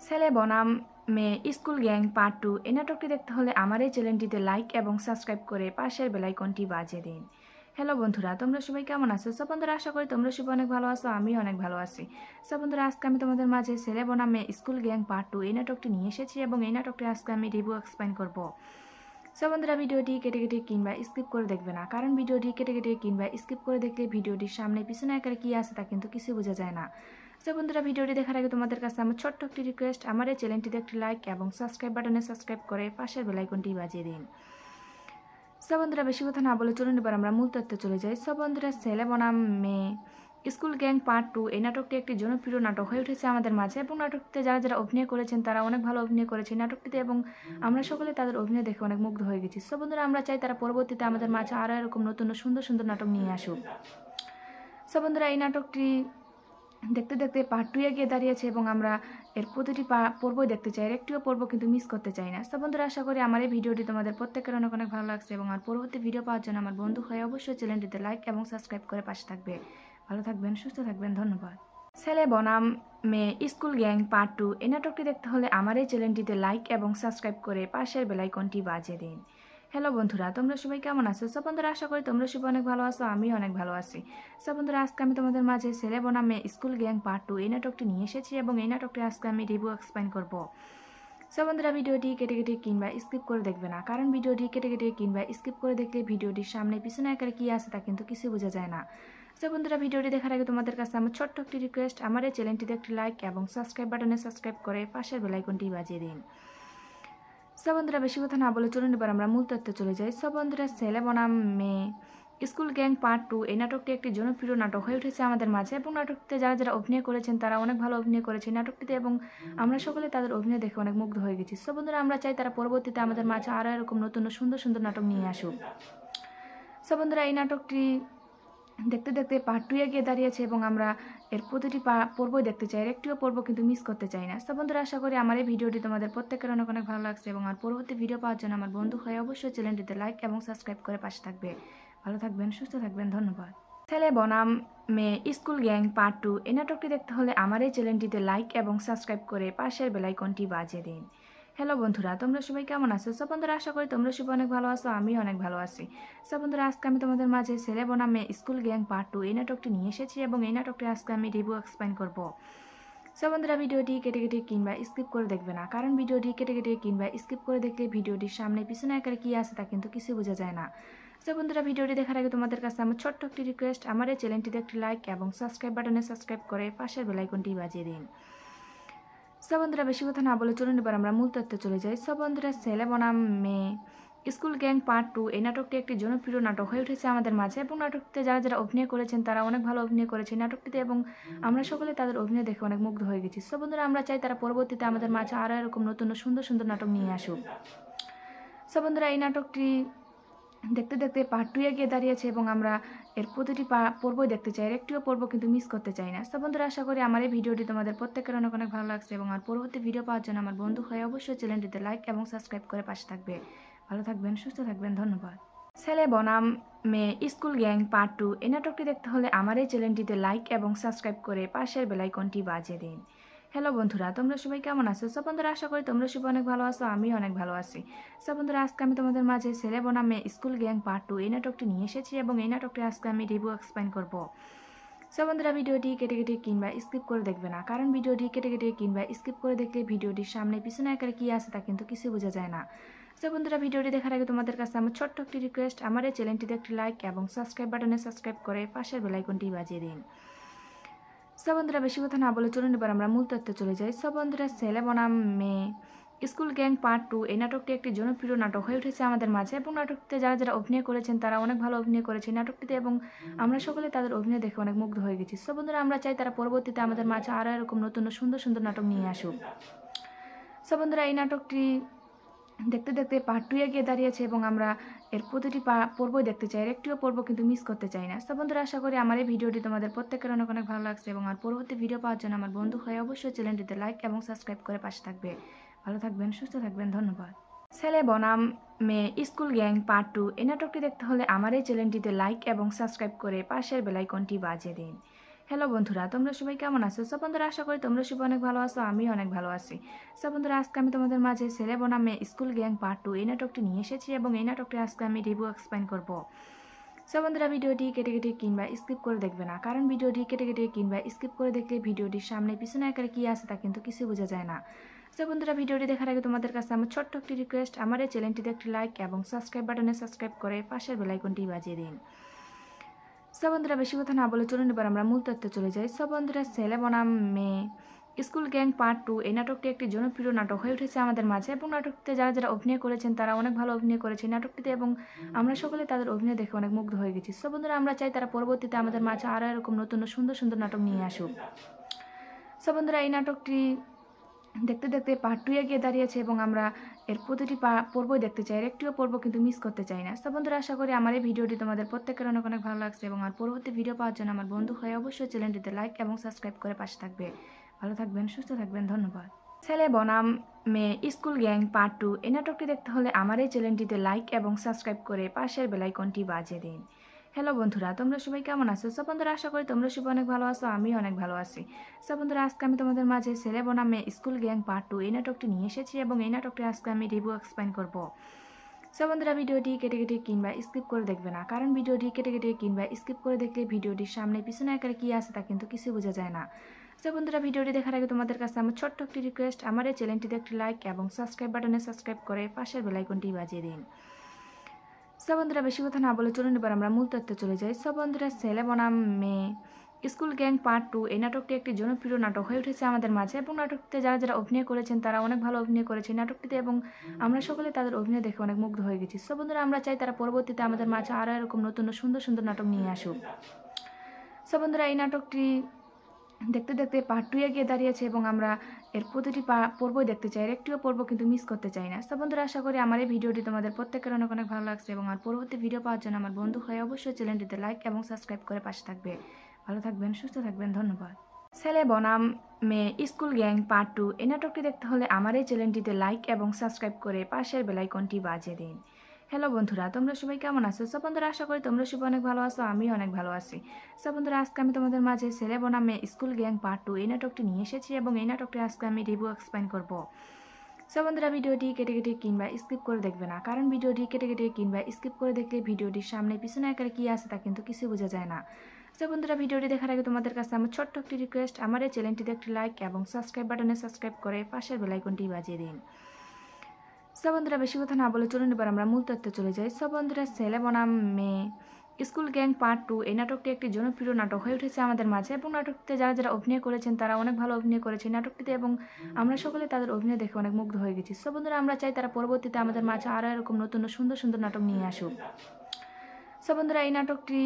ছেলে বনাম মেয়ে স্কুল গ্যাং পার্ট 2 এই নাটকটি দেখতে হলে আমার এই চ্যানেলটিতে লাইক এবং সাবস্ক্রাইব করে পাশের বেল আইকনটি বাজিয়ে দিন। হ্যালো বন্ধুরা, তোমরা সবাই কেমন আছো? সব বন্ধুরা আশা করি তোমরা সবাই অনেক ভালো আছো, আমি অনেক ভালো আছি। সব বন্ধুরা আজকে আমি তোমাদের মাঝে ছেলে বনাম মেয়ে স্কুল গ্যাং পার্ট 2 এই নাটকটি নিয়ে এসেছি এবং এই নাটকটি আজকে আমি রিভিউ এক্সপ্লেইন করব। সব বন্ধুরা ভিডিওটি কেটে কেটে কিংবা স্কিপ করে দেখবে না, কারণ ভিডিওটি কেটে কেটে কিংবা স্কিপ করে দেখলে ভিডিওটির সামনে পিছনে আকারে কি আছে তা কিন্তু কিছু বোঝা যায় না। সো বন্ধুরা ভিডিওটি দেখার আগে তোমাদের কাছে আমার ছোট্ট একটি রিকোয়েস্ট, আমার এই চ্যানেলটিতে একটি লাইক এবং সাবস্ক্রাইব বাটনে সাবস্ক্রাইব করে পাশের বেল আইকনটি বাজিয়ে দিন। সো বন্ধুরা বেশি কথা না বলে চলুন এবার আমরা মূল তথ্যে চলে যাই। সো বন্ধুরা ছেলে বনাম মেয়ে স্কুল গ্যাং পার্ট 2 এই নাটকটি একটি জনপ্রিয় নাটক হয়ে উঠেছে আমাদের মাঝে এবং নাটকটিতে যারা যারা অভিনয় করেছেন তারা অনেক ভালো অভিনয় করেছে নাটকটিতে এবং আমরা সকলে তাদের অভিনয় দেখে অনেক মুগ্ধ হয়ে গেছি। সো বন্ধুরা আমরা চাই তারা পরবর্তীতে আমাদের মাঝে আরও এরকম নতুন সুন্দর সুন্দর নাটক নিয়ে আসুক। সো বন্ধুরা এই নাটকটি দেখতে দেখতে পার্ট 2 গিয়ে দাঁড়িয়েছে এবং আমরা এর প্রতিটি পর্বই দেখতে চাই, এর একটিও পর্ব কিন্তু মিস করতে চাই না। সো বন্ধুরা আশা করি আমার এই ভিডিওটি তোমাদের প্রত্যেকের অনেক অনেক ভালো লাগছে এবং আর পরবর্তী ভিডিও পাওয়ার জন্য আমার বন্ধু হয়ে অবশ্যই চ্যানেলটিতে লাইক এবং সাবস্ক্রাইব করে পাশে থাকবে। ভালো থাকবেন, সুস্থ থাকবেন, ধন্যবাদ। ছেলে বনাম মেয়ে স্কুল গ্যাং পার্ট 2 এই নাটকটি দেখতে হলে আমার এই চ্যানেলটিতে লাইক এবং সাবস্ক্রাইব করে পাশের বেল আইকনটি বাজিয়ে দিন। হ্যালো বন্ধুরা, তোমরা সবাই কেমন আছো? সব বন্ধুরা আশা করি তোমরা সবাই অনেক ভালো আছো, আমি অনেক ভালো আছি। সব বন্ধুরা আজকে আমি তোমাদের মাঝে ছেলে বনাম মেয়ে স্কুল গ্যাং পার্ট 2 এই নাটকটি নিয়ে এসেছি এবং এই নাটকটি আজকে আমি রিভিউ এক্সপ্লেইন করব। সব বন্ধুরা ভিডিওটি কেটে কেটে কিংবা স্কিপ করে দেখবে না, কারণ ভিডিওটি কেটে কেটে কিংবা স্কিপ করে দেখলে ভিডিওটির সামনে পিছনে আকারে কি আছে তা কিন্তু কিছু বোঝা যায় না। সো বন্ধুরা ভিডিওটি দেখার আগে তোমাদের কাছে আমার ছোট্ট একটি রিকোয়েস্ট, আমার এই চ্যানেলটিতে একটি লাইক এবং সাবস্ক্রাইব বাটনে সাবস্ক্রাইব করে পাশের বেল আইকনটি বাজিয়ে দিন। সব বন্ধুরা বেশি কথা না বলে চলুন এবার আমরা মূল তথ্যে চলে যাই। সব বন্ধুরা ছেলে বনাম মেয়ে স্কুল গ্যাং পার্ট 2 এই নাটকটি একটি জনপ্রিয় নাটক হয়ে উঠেছে আমাদের মাঝে এবং নাটকটিতে যারা যারা অভিনয় করেছেন তারা অনেক ভালো অভিনয় করেছে নাটকটিতে এবং আমরা সকলে তাদের অভিনয় দেখে অনেক মুগ্ধ হয়ে গেছি। সব বন্ধুরা আমরা চাই তারা পরবর্তীতে আমাদের মাঝে আরও এরকম নতুন সুন্দর সুন্দর নাটক নিয়ে আসুক। সব বন্ধুরা এই নাটকটি দেখতে দেখতে পার্ট 2 গিয়ে দাঁড়িয়েছে এবং আমরা এর প্রতিটি পর্বই দেখতে চাই, এর একটিও পর্ব কিন্তু মিস করতে চাই না। সব বন্ধুরা আশা করি আমার এই ভিডিওটি তোমাদের প্রত্যেকের অনেক অনেক ভালো লাগছে এবং আর পরবর্তী ভিডিও পাওয়ার জন্য আমার বন্ধু হয়ে অবশ্যই চ্যানেলটিতে লাইক এবং সাবস্ক্রাইব করে পাশে থাকবে। ভালো থাকবেন, সুস্থ থাকবেন, ধন্যবাদ। ছেলে বনাম মেয়ে স্কুল গ্যাং পার্ট 2 এই নাটকটি দেখতে হলে আমার এই চ্যানেলটিতে লাইক এবং সাবস্ক্রাইব করে পাশের বেল আইকনটি বাজিয়ে দিন। হ্যালো বন্ধুরা, তোমরা সবাই কেমন আছো? সব বন্ধুরা আশা করি তোমরা সবাই অনেক ভালো আছো, আমি অনেক ভালো আছি। সব বন্ধুরা আজকে আমি তোমাদের মাঝে ছেলে বনাম মেয়ে স্কুল গ্যাং পার্ট 2 এই নাটকটি নিয়ে এসেছি এবং এই নাটকটি আজকে আমি রিভিউ এক্সপ্লেইন করব। সব বন্ধুরা ভিডিওটি কেটে কেটে কিংবা স্কিপ করে দেখবে না, কারণ ভিডিওটি কেটে কেটে কিংবা স্কিপ করে দেখলে ভিডিওটির সামনে পিছনে আকারে কি আছে তা কিন্তু কিছু বোঝা যায় না। সো বন্ধুরা ভিডিওটি দেখার আগে তোমাদের কাছে আমার ছোট্ট একটি রিকোয়েস্ট, আমার এই চ্যানেলটিতে একটি লাইক এবং সাবস্ক্রাইব বাটনে সাবস্ক্রাইব করে পাশের বেল আইকনটি বাজিয়ে দিন। সো বন্ধুরা বেশি কথা না বলে চলুন এবার আমরা মূল তথ্যে চলে যাই। সো বন্ধুরা ছেলে বনাম মেয়ে স্কুল গ্যাং পার্ট 2 এই নাটকটি একটি জনপ্রিয় নাটক হয়ে উঠেছে আমাদের মাঝে এবং নাটকটিতে যারা যারা অভিনয় করেছেন তারা অনেক ভালো অভিনয় করেছে নাটকটিতে এবং আমরা সকলে তাদের অভিনয় দেখে অনেক মুগ্ধ হয়ে গেছি। সো বন্ধুরা আমরা চাই তারা পরবর্তীতে আমাদের মাঝে আরও এরকম নতুন সুন্দর সুন্দর নাটক নিয়ে আসুক। সো বন্ধুরা এই নাটকটি দেখতে দেখতে পার্ট 2 গিয়ে দাঁড়িয়েছে এবং আমরা এর প্রতিটি পর্বই দেখতে চাই, এর একটিও পর্ব কিন্তু মিস করতে চাই না। সব বন্ধুরা আশা করি আমার এই ভিডিওটি তোমাদের প্রত্যেকের অনেক অনেক ভালো লাগছে এবং আর পরবর্তী ভিডিও পাওয়ার জন্য আমার বন্ধু হয়ে অবশ্যই চ্যানেলটিতে লাইক এবং সাবস্ক্রাইব করে পাশে থাকবে। ভালো থাকবেন, সুস্থ থাকবেন, ধন্যবাদ। ছেলে বনাম মেয়ে স্কুল গ্যাং পার্ট 2 এই নাটকটি দেখতে হলে আমার এই চ্যানেলটিতে লাইক এবং সাবস্ক্রাইব করে পাশের বেল আইকনটি বাজিয়ে দিন। হ্যালো বন্ধুরা, তোমরা সবাই কেমন আছো? সব বন্ধুরা আশা করি তোমরা সবাই অনেক ভালো আছো, আমি অনেক ভালো আছি। সব বন্ধুরা আজকে আমি তোমাদের মাঝে ছেলে বনাম মেয়ে স্কুল গ্যাং পার্ট 2 এই নাটকটি নিয়ে এসেছি এবং এই নাটকটি আজকে আমি রিভিউ এক্সপ্লেইন করব। সব বন্ধুরা ভিডিওটি কেটে কেটে কিংবা স্কিপ করে দেখবে না, কারণ ভিডিওটি কেটে কেটে কিংবা স্কিপ করে দেখলে ভিডিওটির সামনে পিছনে আকারে কি আছে তা কিন্তু কিছু বোঝা যায় না। সো বন্ধুরা ভিডিওটি দেখার আগে তোমাদের কাছে আমার ছোট্ট একটি রিকোয়েস্ট, আমার এই চ্যানেলটিতে একটি লাইক এবং সাবস্ক্রাইব বাটনে সাবস্ক্রাইব করে পাশের বেল আইকনটি বাজিয়ে দিন। সব বন্ধুরা বেশি কথা না বলে চলুন এবার আমরা মূল তথ্যে চলে যাই। সব বন্ধুরা ছেলে বনাম মেয়ে স্কুল গ্যাং পার্ট 2 এই নাটকটি একটি জনপ্রিয় নাটক হয়ে উঠেছে আমাদের মাঝে এবং নাটকটিতে যারা যারা অভিনয় করেছেন তারা অনেক ভালো অভিনয় করেছে নাটকটিতে এবং আমরা সকলে তাদের অভিনয় দেখে অনেক মুগ্ধ হয়ে গেছি। সব বন্ধুরা আমরা চাই তারা পরবর্তীতে আমাদের মাঝে আরও এরকম নতুন সুন্দর সুন্দর নাটক নিয়ে আসুক। সব বন্ধুরা এই নাটকটি দেখতে দেখতে পার্ট 2 গিয়ে দাঁড়িয়েছে এবং আমরা এর প্রতিটি পর্বই দেখতে চাই, এর একটিও পর্ব কিন্তু মিস করতে চাই না। সব বন্ধুরা আশা করি আমার এই ভিডিওটি তোমাদের প্রত্যেকের অনেক অনেক ভালো লাগছে এবং আর পরবর্তী ভিডিও পাওয়ার জন্য আমার বন্ধু হয়ে অবশ্যই চ্যানেলটিতে লাইক এবং সাবস্ক্রাইব করে পাশে থাকবে। ভালো থাকবেন, সুস্থ থাকবেন, ধন্যবাদ। ছেলে বনাম মেয়ে স্কুল গ্যাং পার্ট 2 এই নাটকটি দেখতে হলে আমার এই চ্যানেলটিতে লাইক এবং সাবস্ক্রাইব করে পাশের বেল আইকনটি বাজিয়ে দিন। হ্যালো বন্ধুরা, তোমরা সবাই কেমন আছো? সো বন্ধুরা, আশা করি তোমরা সবাই অনেক ভালো আছো, আমি অনেক ভালো আছি। সো বন্ধুরা, আজকে আমি তোমাদের মাঝে ছেলে বনামে স্কুল গ্যাং পার্ট 2 এই নাটকটি নিয়ে এসেছি এবং এই নাটকটি আজকে আমি রিভিউ এক্সপ্লেইন করব। সো বন্ধুরা, ভিডিওটি কেটে কেটে কিংবা স্কিপ করে দেখবে না, কারণ ভিডিওটি কেটে কেটে কিংবা স্কিপ করে দেখলে ভিডিওটির সামনে পিছনে আকারে কি আছে তা কিন্তু কিছু বোঝা যায় না। সো বন্ধুরা, ভিডিওটি দেখার আগে তোমাদের কাছে আমার ছোট্ট একটি রিকোয়েস্ট, আমার এই চ্যানেলটিতে একটি লাইক এবং সাবস্ক্রাইব বাটনে সাবস্ক্রাইব করে পাশের বেল আইকনটি বাজিয়ে দিন। সো বন্ধুরা, বেশি কথা না বলে চলুন এবার আমরা মূল তথ্যে চলে যাই। সো বন্ধুরা, ছেলে বনাম মেয়ে স্কুল গ্যাং পার্ট 2 এই নাটকটি একটি জনপ্রিয় নাটক হয়ে উঠেছে আমাদের মাঝে এবং নাটকটিতে যারা যারা অভিনয় করেছেন তারা অনেক ভালো অভিনয় করেছে নাটকটিতে এবং আমরা সকলে তাদের অভিনয় দেখে অনেক মুগ্ধ হয়ে গেছি। সো বন্ধুরা, আমরা চাই তারা পরবর্তীতে আমাদের মাঝে আরও এরকম নতুন সুন্দর সুন্দর নাটক নিয়ে আসুক। সো বন্ধুরা, এই নাটকটি দেখতে দেখতে পার্ট 2 গিয়ে দাঁড়িয়েছে এবং আমরা এর প্রতিটি পর্বই দেখতে চাই, এর একটিও পর্ব কিন্তু মিস করতে চাই না। সো বন্ধুরা, আশা করি আমার এই ভিডিওটি তোমাদের প্রত্যেকের অনেক অনেক ভালো লাগছে এবং আমার পরবর্তী ভিডিও পাওয়ার জন্য আমার বন্ধু হয়ে অবশ্যই চ্যানেলটিতে লাইক এবং সাবস্ক্রাইব করে পাশে থাকবে। ভালো থাকবেন, সুস্থ থাকবেন, ধন্যবাদ। ছেলে বনাম মেয়ে স্কুল গ্যাং পার্ট 2 এই নাটকটি দেখতে হলে আমার এই চ্যানেলটিতে লাইক এবং সাবস্ক্রাইব করে পাশের বেল আইকনটি বাজিয়ে দিন। হ্যালো বন্ধুরা, তোমরা সবাই কেমন আছো? সো বন্ধুরা, আশা করি তোমরা সবাই অনেক ভালো আছো, আমি অনেক ভালো আছি। সো বন্ধুরা, আজকে আমি তোমাদের মাঝে ছেলে বনামে স্কুল গ্যাং পার্ট 2 এই নাটকটি নিয়ে এসেছি এবং এই নাটকটি আজকে আমি রিভিউ এক্সপ্লেইন করব। সো বন্ধুরা, ভিডিওটি কেটে কেটে কিংবা স্কিপ করে দেখবে না, কারণ ভিডিওটি কেটে কেটে কিংবা স্কিপ করে দেখলে ভিডিওটির সামনে পিছনে আকারে কি আছে তা কিন্তু কিছু বোঝা যায় না। সো বন্ধুরা, ভিডিওটি দেখার আগে তোমাদের কাছে আমার ছোট্ট একটি রিকোয়েস্ট, আমার এই চ্যানেলটিতে একটি লাইক এবং সাবস্ক্রাইব বাটনে সাবস্ক্রাইব করে পাশের বেল আইকনটি বাজিয়ে দিন। সো বন্ধুরা, বেশি কথা না বলে চলুন এবার আমরা মূল তথ্যে চলে যাই। সো বন্ধুরা, ছেলে বনাম মেয়ে স্কুল গ্যাং পার্ট 2 এই নাটকটি একটি জনপ্রিয় নাটক হয়ে উঠেছে আমাদের মাঝে এবং নাটকটিতে যারা যারা অভিনয় করেছেন তারা অনেক ভালো অভিনয় করেছে নাটকটিতে এবং আমরা সকলে তাদের অভিনয় দেখে অনেক মুগ্ধ হয়ে গেছি। সো বন্ধুরা, আমরা চাই তারা পরবর্তীতে আমাদের মাঝে আরও এরকম নতুন সুন্দর সুন্দর নাটক নিয়ে আসুক। সো বন্ধুরা, এই নাটকটি দেখতে দেখতে পার্ট 2 গিয়ে দাঁড়িয়েছে এবং আমরা এর প্রতিটি পর্বই দেখতে চাই, এর একটিও পর্ব কিন্তু মিস করতে চাই না। সো বন্ধুরা, আশা করি আমার এই ভিডিওটি তোমাদের প্রত্যেকের অনেক অনেক ভালো লাগছে এবং আমার পরবর্তী ভিডিও পাওয়ার জন্য আমার বন্ধু হয়ে অবশ্যই চ্যানেলটিতে লাইক এবং সাবস্ক্রাইব করে পাশে থাকবে। ভালো থাকবেন, সুস্থ থাকবেন, ধন্যবাদ। ছেলে বনাম মেয়ে স্কুল গ্যাং পার্ট 2 এই নাটকটি দেখতে হলে আমার এই চ্যানেলটিতে লাইক এবং সাবস্ক্রাইব করে পাশের বেল আইকনটি বাজিয়ে দিন। হ্যালো বন্ধুরা, তোমরা সবাই কেমন আছো? সো বন্ধুরা, আশা করি তোমরা সবাই অনেক ভালো আছো, আমি অনেক ভালো আছি। সো বন্ধুরা, আজকে আমি তোমাদের মাঝে ছেলে বনামে স্কুল গ্যাং পার্ট 2 এই নাটকটি নিয়ে এসেছি এবং এই নাটকটি আজকে আমি রিভিউ এক্সপ্লেইন করব। সো বন্ধুরা, ভিডিওটি কেটে কেটে কিংবা স্কিপ করে দেখবে না, কারণ ভিডিওটি কেটে কেটে কিংবা স্কিপ করে দেখলে ভিডিওটির সামনে পিছনে আকারে কি আছে তা কিন্তু কিছু বোঝা যায় না। সো বন্ধুরা, ভিডিওটি দেখার আগে তোমাদের কাছে আমার ছোট্ট একটি রিকোয়েস্ট, আমার এই চ্যানেলটিতে একটি লাইক এবং সাবস্ক্রাইব বাটনে সাবস্ক্রাইব করে পাশের বেল আইকনটি বাজিয়ে দিন। সো বন্ধুরা, বেশি কথা না বলে চলুন এবার আমরা মূল তথ্যে চলে যাই। সো বন্ধুরা, ছেলে বনাম মেয়ে স্কুল গ্যাং পার্ট 2 এই নাটকটি একটি জনপ্রিয় নাটক হয়ে উঠেছে আমাদের মাঝে এবং নাটকটিতে যারা যারা অভিনয় করেছেন তারা অনেক ভালো অভিনয় করেছে নাটকটিতে এবং আমরা সকলে তাদের অভিনয় দেখে অনেক মুগ্ধ হয়ে গেছি। সো বন্ধুরা, আমরা চাই তারা পরবর্তীতে আমাদের মাঝে আরও এরকম নতুন সুন্দর সুন্দর নাটক নিয়ে আসুক। সো বন্ধুরা, এই নাটকটি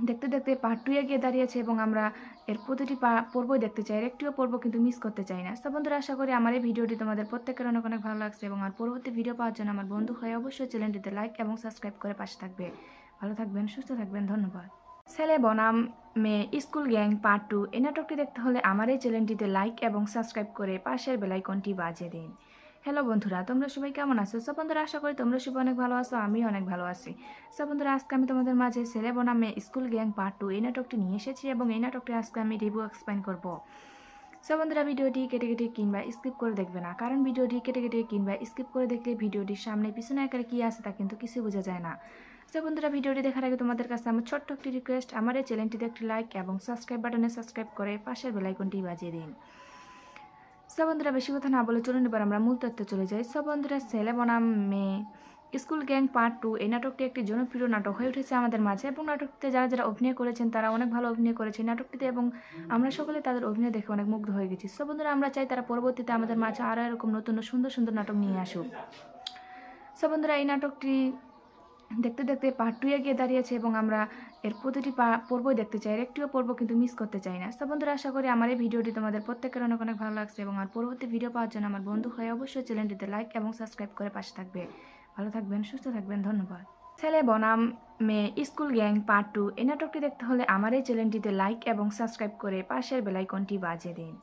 দেখতে দেখতে পার্ট 2 গিয়ে দাঁড়িয়েছে এবং আমরা এর প্রতিটি পর্বই দেখতে চাই, এর একটিও পর্ব কিন্তু মিস করতে চাই না। সো বন্ধুরা, আশা করি আমার এই ভিডিওটি তোমাদের প্রত্যেকের অনেক অনেক ভালো লাগছে এবং আমার পরবর্তী ভিডিও পাওয়ার জন্য আমার বন্ধু হয়ে অবশ্যই চ্যানেলটিতে লাইক এবং সাবস্ক্রাইব করে পাশে থাকবে। ভালো থাকবেন, সুস্থ থাকবেন, ধন্যবাদ। ছেলে বনাম মেয়ে স্কুল গ্যাং পার্ট 2 এই নাটকটি দেখতে হলে আমার এই চ্যানেলটিতে লাইক এবং সাবস্ক্রাইব করে পাশের বেল আইকনটি বাজিয়ে দিন। হ্যালো বন্ধুরা, তোমরা সবাই কেমন আছো? সো বন্ধুরা, আশা করি তোমরা সবাই অনেক ভালো আছো, আমি অনেক ভালো আছি। সো বন্ধুরা, আজকে আমি তোমাদের মাঝে ছেলে বনামে স্কুল গ্যাং পার্ট 2 এই নাটকটি নিয়ে এসেছি এবং এই নাটকটি আজকে আমি রিভিউ এক্সপ্লেইন করব। সো বন্ধুরা, ভিডিওটি কেটে কেটে কিংবা স্কিপ করে দেখবে না, কারণ ভিডিওটি কেটে কেটে কিংবা স্কিপ করে দেখলে ভিডিওটির সামনে পিছনে আকারে কি আছে তা কিন্তু কিছু বোঝা যায় না। সো বন্ধুরা, ভিডিওটি দেখার আগে তোমাদের কাছে আমার ছোট্ট একটি রিকোয়েস্ট, আমার এই চ্যানেলটিতে একটি লাইক এবং সাবস্ক্রাইব বাটনে সাবস্ক্রাইব করে পাশের বেল আইকনটি বাজিয়ে দিন। সো বন্ধুরা, বেশি কথা না বলে চলুন এবার আমরা মূল তথ্যে চলে যাই। সো বন্ধুরা, ছেলে বনাম মেয়ে স্কুল গ্যাং পার্ট 2 এই নাটকটি একটি জনপ্রিয় নাটক হয়ে উঠেছে আমাদের মাঝে এবং নাটকটিতে যারা যারা অভিনয় করেছেন তারা অনেক ভালো অভিনয় করেছে নাটকটিতে এবং আমরা সকলে তাদের অভিনয় দেখে অনেক মুগ্ধ হয়ে গেছি। সো বন্ধুরা, আমরা চাই তারা পরবর্তীতে আমাদের মাঝে আরও এরকম নতুন সুন্দর সুন্দর নাটক নিয়ে আসুক। সো বন্ধুরা, এই নাটকটি দেখতে দেখতে পার্ট 2 গিয়ে দাঁড়িয়েছে এবং আমরা এর প্রতিটি পর্বই দেখতে চাই, এর একটিও পর্ব কিন্তু মিস করতে চাই না। সো বন্ধুরা, আশা করি আমার এই ভিডিওটি তোমাদের প্রত্যেকের অনেক অনেক ভালো লাগছে এবং আমার পরবর্তী ভিডিও পাওয়ার জন্য আমার বন্ধু হয়ে অবশ্যই চ্যানেলটিতে লাইক এবং সাবস্ক্রাইব করে পাশে থাকবে। ভালো থাকবেন, সুস্থ থাকবেন, ধন্যবাদ। ছেলে বনাম মেয়ে স্কুল গ্যাং পার্ট 2 এই নাটকটি দেখতে হলে আমার এই চ্যানেলটিতে লাইক এবং সাবস্ক্রাইব করে পাশের বেল আইকনটি বাজিয়ে দিন।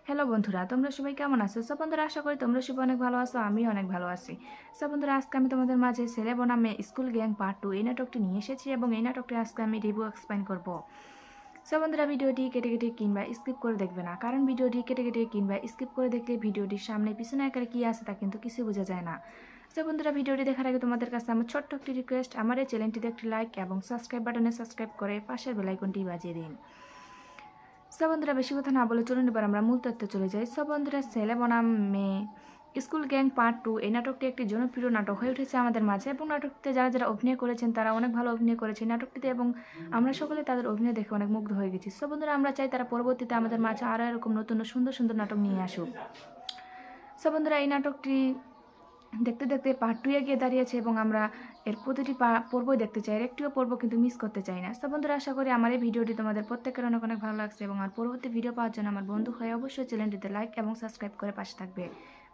হ্যালো বন্ধুরা, তোমরা সবাই কেমন আছো? সো বন্ধুরা, আশা করি তোমরা সবাই অনেক ভালো আছো, আমি অনেক ভালো আছি। সো বন্ধুরা, আজকে আমি তোমাদের মাঝে ছেলে বনামে স্কুল গ্যাং পার্ট 2 এই নাটকটি নিয়ে এসেছি এবং এই নাটকটি আজকে আমি রিভিউ এক্সপ্লেইন করব। সো বন্ধুরা ভিডিওটি কেটে কেটে কিংবা স্কিপ করে দেখবে না, কারণ ভিডিওটি কেটে কেটে কিংবা স্কিপ করে দেখলে ভিডিওটির সামনে পিছনে আকারে কী আছে তা কিন্তু কিছু বোঝা যায় না। সো বন্ধুরা ভিডিওটি দেখার আগে তোমাদের কাছে আমার ছোট্ট একটি রিকোয়েস্ট, আমার এই চ্যানেলটিতে একটি লাইক এবং সাবস্ক্রাইব বাটনে সাবস্ক্রাইব করে পাশের বেল আইকনটি বাজিয়ে দিন। সো বন্ধুরা বেশি কথা না বলে চলুন এবার আমরা মূল তথ্যে চলে যাই। সো বন্ধুরা ছেলে বনাম মেয়ে স্কুল গ্যাং পার্ট 2 এই নাটকটি একটি জনপ্রিয় নাটক হয়ে উঠেছে আমাদের মাঝে, এবং নাটকটিতে যারা যারা অভিনয় করেছেন তারা অনেক ভালো অভিনয় করেছে নাটকটিতে, এবং আমরা সকলে তাদের অভিনয় দেখে অনেক মুগ্ধ হয়ে গেছি। সো বন্ধুরা আমরা চাই তারা পরবর্তীতে আমাদের মাঝে আরও এরকম নতুন সুন্দর সুন্দর নাটক নিয়ে আসুক। সো বন্ধুরা এই নাটকটি দেখতে দেখতে পার্ট 2 গিয়ে দাঁড়িয়েছে, এবং আমরা এর প্রতিটি পর্বই দেখতে চাই, এর একটিও পর্ব কিন্তু মিস করতে চাই না। সো বন্ধুরা আশা করি আমার এই ভিডিওটি তোমাদের প্রত্যেকের অনেক অনেক ভালো লাগছে, এবং আর পরবর্তী ভিডিও পাওয়ার জন্য আমার বন্ধু হয়ে অবশ্যই চ্যানেলটিতে লাইক এবং সাবস্ক্রাইব করে পাশে থাকবে।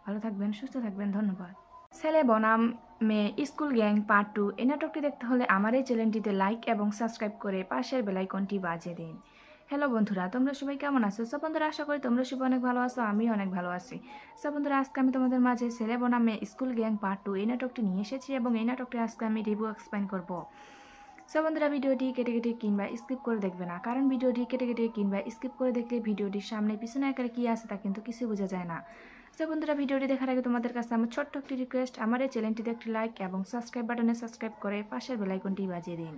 ভালো থাকবেন, সুস্থ থাকবেন, ধন্যবাদ। ছেলে বনাম মেয়ে স্কুল গ্যাং পার্ট 2 এই নাটকটি দেখতে হলে আমার এই চ্যানেলটিতে লাইক এবং সাবস্ক্রাইব করে পাশের বেল আইকনটি বাজিয়ে দিন। হ্যালো বন্ধুরা, তোমরা সবাই কেমন আছো? সো বন্ধুরা আশা করি তোমরা সবাই অনেক ভালো আছো, আমি অনেক ভালো আছি। সো বন্ধুরা আজকে আমি তোমাদের মাঝে ছেলে বনাম মেয়ে স্কুল গ্যাং পার্ট 2 এই নাটকটি নিয়ে এসেছি, এবং এই নাটকটি আজকে আমি রিভিউ এক্সপ্লেইন করব। সো বন্ধুরা ভিডিওটি কেটে কেটে কিংবা স্কিপ করে দেখবে না, কারণ ভিডিওটি কেটে কেটে কিংবা স্কিপ করে দেখলে ভিডিওটির সামনে পিছনে আকারে কী আছে তা কিন্তু কিছু বোঝা যায় না। সো বন্ধুরা ভিডিওটি দেখার আগে তোমাদের কাছে আমার ছোট্ট একটি রিকোয়েস্ট, আমার এই চ্যানেলটিতে একটি লাইক এবং সাবস্ক্রাইব বাটনে সাবস্ক্রাইব করে পাশের বেল আইকনটি বাজিয়ে দিন।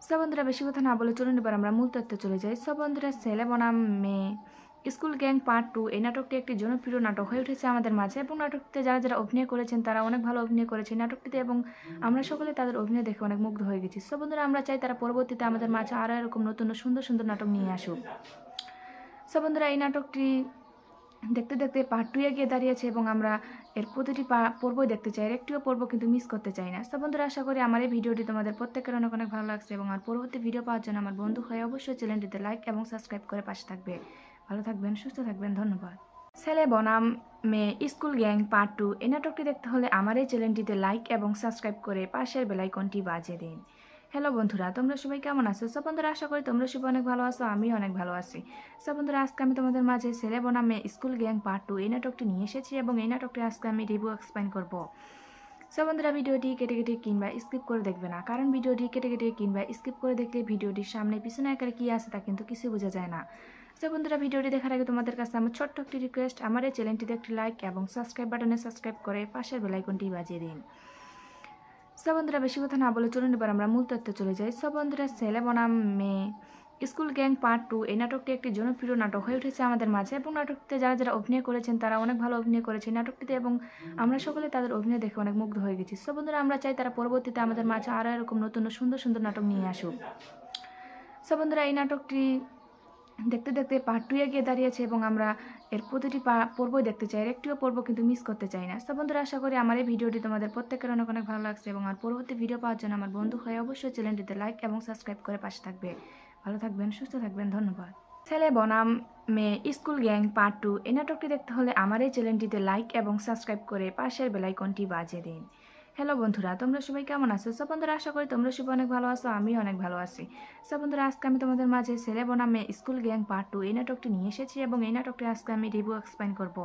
সো বন্ধুরা বেশি কথা না বলে চলুন এবার আমরা মূল তথ্যে চলে যাই। সো বন্ধুরা ছেলে বনাম মেয়ে স্কুল গ্যাং পার্ট 2 এই নাটকটি একটি জনপ্রিয় নাটক হয়ে উঠেছে আমাদের মাঝে, এবং নাটকটিতে যারা যারা অভিনয় করেছেন তারা অনেক ভালো অভিনয় করেছে নাটকটিতে, এবং আমরা সকলে তাদের অভিনয় দেখে অনেক মুগ্ধ হয়ে গেছি। সো বন্ধুরা আমরা চাই তারা পরবর্তীতে আমাদের মাঝে আরও এরকম নতুন সুন্দর সুন্দর নাটক নিয়ে আসুক। সো বন্ধুরা এই নাটকটি দেখতে দেখতে পার্ট 2 গিয়ে দাঁড়িয়েছে, এবং আমরা এর প্রতিটি পর্বই দেখতে চাই, এর একটিও পর্ব কিন্তু মিস করতে চাই না। সো বন্ধুরা আশা করি আমার এই ভিডিওটি তোমাদের প্রত্যেকের অনেক অনেক ভালো লাগছে, এবং আর পরবর্তী ভিডিও পাওয়ার জন্য আমার বন্ধু হয়ে অবশ্যই চ্যানেলটিতে লাইক এবং সাবস্ক্রাইব করে পাশে থাকবে। ভালো থাকবেন, সুস্থ থাকবেন, ধন্যবাদ। ছেলে বনাম মেয়ে স্কুল গ্যাং পার্ট 2 এই নাটকটি দেখতে হলে আমার এই চ্যানেলটিতে লাইক এবং সাবস্ক্রাইব করে পাশের বেল আইকনটি বাজিয়ে দিন। হ্যালো বন্ধুরা, তোমরা সবাই কেমন আছো? সো বন্ধুরা আশা করি তোমরা সবাই অনেক ভালো আছো, আমি অনেক ভালো আছি। সো বন্ধুরা আজকে আমি তোমাদের মাঝে ছেলে বনাম মেয়ে স্কুল গ্যাং পার্ট 2 এই নাটকটি নিয়ে এসেছি, এবং এই নাটকটি আজকে আমি রিভিউ এক্সপ্লেইন করব। সো বন্ধুরা ভিডিওটি কেটে কেটে কিংবা স্কিপ করে দেখবে না, কারণ ভিডিওটি কেটে কেটে কিংবা স্কিপ করে দেখলে ভিডিওটির সামনে পিছনে আকারে কী আছে তা কিন্তু কিছু বোঝা যায় না। সো বন্ধুরা ভিডিওটি দেখার আগে তোমাদের কাছে আমার ছোট্ট একটি রিকোয়েস্ট, আমার এই চ্যানেলটিতে একটি লাইক এবং সাবস্ক্রাইব বাটনে সাবস্ক্রাইব করে পাশের বেল আইকনটি বাজিয়ে দিন। সো বন্ধুরা বেশি কথা না বলে চলুন এবার আমরা মূল তথ্যে চলে যাই। সো বন্ধুরা ছেলে বনাম মেয়ে স্কুল গ্যাং পার্ট 2 এই নাটকটি একটি জনপ্রিয় নাটক হয়ে উঠেছে আমাদের মাঝে, এবং নাটকটিতে যারা যারা অভিনয় করেছেন তারা অনেক ভালো অভিনয় করেছে নাটকটিতে, এবং আমরা সকলে তাদের অভিনয় দেখে অনেক মুগ্ধ হয়ে গেছি। সো বন্ধুরা আমরা চাই তারা পরবর্তীতে আমাদের মাঝে আরও এরকম নতুন সুন্দর সুন্দর নাটক নিয়ে আসুক। সো বন্ধুরা এই নাটকটি দেখতে দেখতে পার্ট 2 গিয়ে দাঁড়িয়েছে, এবং আমরা এর প্রতিটি পর্বই দেখতে চাই, এর একটিও পর্ব কিন্তু মিস করতে চাই না। সো বন্ধুরা আশা করি আমার এই ভিডিওটি তোমাদের প্রত্যেকের অনেক অনেক ভালো লাগছে, এবং আর পরবর্তী ভিডিও পাওয়ার জন্য আমার বন্ধু হয়ে অবশ্যই চ্যানেলটিতে লাইক এবং সাবস্ক্রাইব করে পাশে থাকবে। ভালো থাকবেন, সুস্থ থাকবেন, ধন্যবাদ। ছেলে বনাম মেয়ে স্কুল গ্যাং পার্ট 2 এই নাটকটি দেখতে হলে আমার এই চ্যানেলটিতে লাইক এবং সাবস্ক্রাইব করে পাশের বেল আইকনটি বাজিয়ে দিন। হ্যালো বন্ধুরা, তোমরা সবাই কেমন আছো? সো বন্ধুরা আশা করি তোমরা সবাই অনেক ভালো আছো, আমি অনেক ভালো আছি। সো বন্ধুরা আজকে আমি তোমাদের মাঝে ছেলে বনাম মেয়ে স্কুল গ্যাং পার্ট 2 এই নাটকটি নিয়ে এসেছি, এবং এই নাটকটি আজকে আমি রিভিউ এক্সপ্লেইন করব।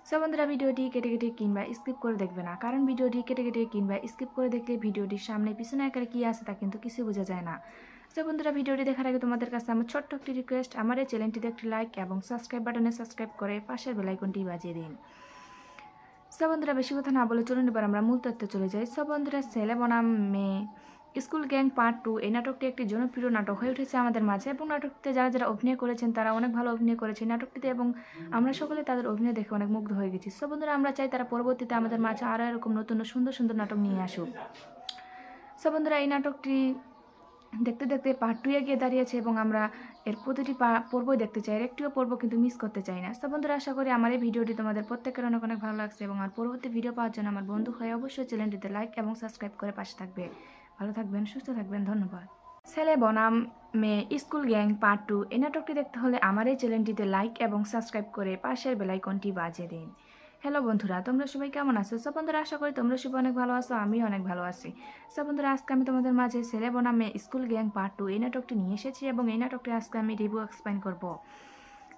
সো বন্ধুরা ভিডিওটি কেটে কেটে কিংবা স্কিপ করে দেখবে না, কারণ ভিডিওটি কেটে কেটে কিংবা স্কিপ করে দেখলে ভিডিওটির সামনে পিছনে আকারে কী আছে তা কিন্তু কিছু বোঝা যায় না। সো বন্ধুরা ভিডিওটি দেখার আগে তোমাদের কাছে আমার ছোট্ট একটি রিকোয়েস্ট, আমার এই চ্যানেলটিতে একটি লাইক এবং সাবস্ক্রাইব বাটনে সাবস্ক্রাইব করে পাশের বেল আইকনটি বাজিয়ে দিন। সো বন্ধুরা বেশি কথা না বলে চলুন এবার আমরা মূল তথ্যে চলে যাই। সো বন্ধুরা ছেলে বনাম মেয়ে স্কুল গ্যাং পার্ট 2 এই নাটকটি একটি জনপ্রিয় নাটক হয়ে উঠেছে আমাদের মাঝে, এবং নাটকটিতে যারা যারা অভিনয় করেছেন তারা অনেক ভালো অভিনয় করেছে নাটকটিতে, এবং আমরা সকলে তাদের অভিনয় দেখে অনেক মুগ্ধ হয়ে গেছি। সো বন্ধুরা আমরা চাই তারা পরবর্তীতে আমাদের মাঝে আরও এরকম নতুন সুন্দর সুন্দর নাটক নিয়ে আসুক। সো বন্ধুরা এই নাটকটি দেখতে দেখতে পার্ট 2 গিয়ে দাঁড়িয়েছে, এবং আমরা এর প্রতিটি পর্বই দেখতে চাই, এর একটিও পর্ব কিন্তু মিস করতে চাই না। সো বন্ধুরা আশা করি আমার এই ভিডিওটি তোমাদের প্রত্যেকের অনেক অনেক ভালো লাগছে, এবং আর পরবর্তী ভিডিও পাওয়ার জন্য আমার বন্ধু হয়ে অবশ্যই চ্যানেলটিতে লাইক এবং সাবস্ক্রাইব করে পাশে থাকবে। ভালো থাকবেন, সুস্থ থাকবেন, ধন্যবাদ। ছেলে বনাম মেয়ে স্কুল গ্যাং পার্ট 2 এই নাটকটি দেখতে হলে আমার এই চ্যানেলটিতে লাইক এবং সাবস্ক্রাইব করে পাশের বেল আইকনটি বাজিয়ে দিন। হ্যালো বন্ধুরা, তোমরা সবাই কেমন আছো? সো বন্ধুরা আশা করি তোমরা সবাই অনেক ভালো আছো, আমি অনেক ভালো আছি। সো বন্ধুরা আজকে আমি তোমাদের মাঝে ছেলে বনাম মেয়ে স্কুল গ্যাং পার্ট 2 এই নাটকটি নিয়ে এসেছি, এবং এই নাটকটি আজকে আমি রিভিউ এক্সপ্লেইন করব।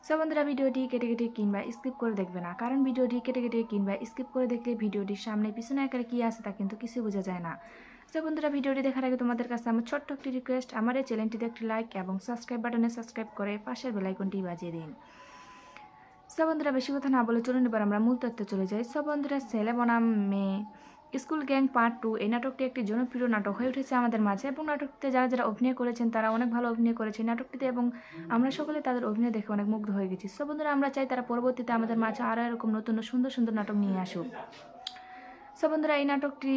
সো বন্ধুরা ভিডিওটি কেটে কেটে কিংবা স্কিপ করে দেখবে না, কারণ ভিডিওটি কেটে কেটে কিংবা স্কিপ করে দেখলে ভিডিওটির সামনে পিছনে আকারে কী আছে তা কিন্তু কিছু বোঝা যায় না। সো বন্ধুরা, ভিডিওটি দেখার আগে তোমাদের কাছে আমার ছোট্ট একটি রিকোয়েস্ট, আমার এই চ্যানেলটিতে একটি লাইক এবং সাবস্ক্রাইব বাটনে সাবস্ক্রাইব করে পাশের বেল আইকনটি বাজিয়ে দিন। সো বন্ধুরা, বেশি কথা না বলে চলুন এবার আমরা মূল তথ্যে চলে যাই। সো বন্ধুরা, ছেলে বনাম মেয়ে স্কুল গ্যাং পার্ট 2 এই নাটকটি একটি জনপ্রিয় নাটক হয়ে উঠেছে আমাদের মাঝে, এবং নাটকটিতে যারা যারা অভিনয় করেছেন তারা অনেক ভালো অভিনয় করেছে নাটকটিতে, এবং আমরা সকলে তাদের অভিনয় দেখে অনেক মুগ্ধ হয়ে গেছি। সো বন্ধুরা, আমরা চাই তারা পরবর্তীতে আমাদের মাঝে আরও এরকম নতুন সুন্দর সুন্দর নাটক নিয়ে আসুক। সো বন্ধুরা, এই নাটকটি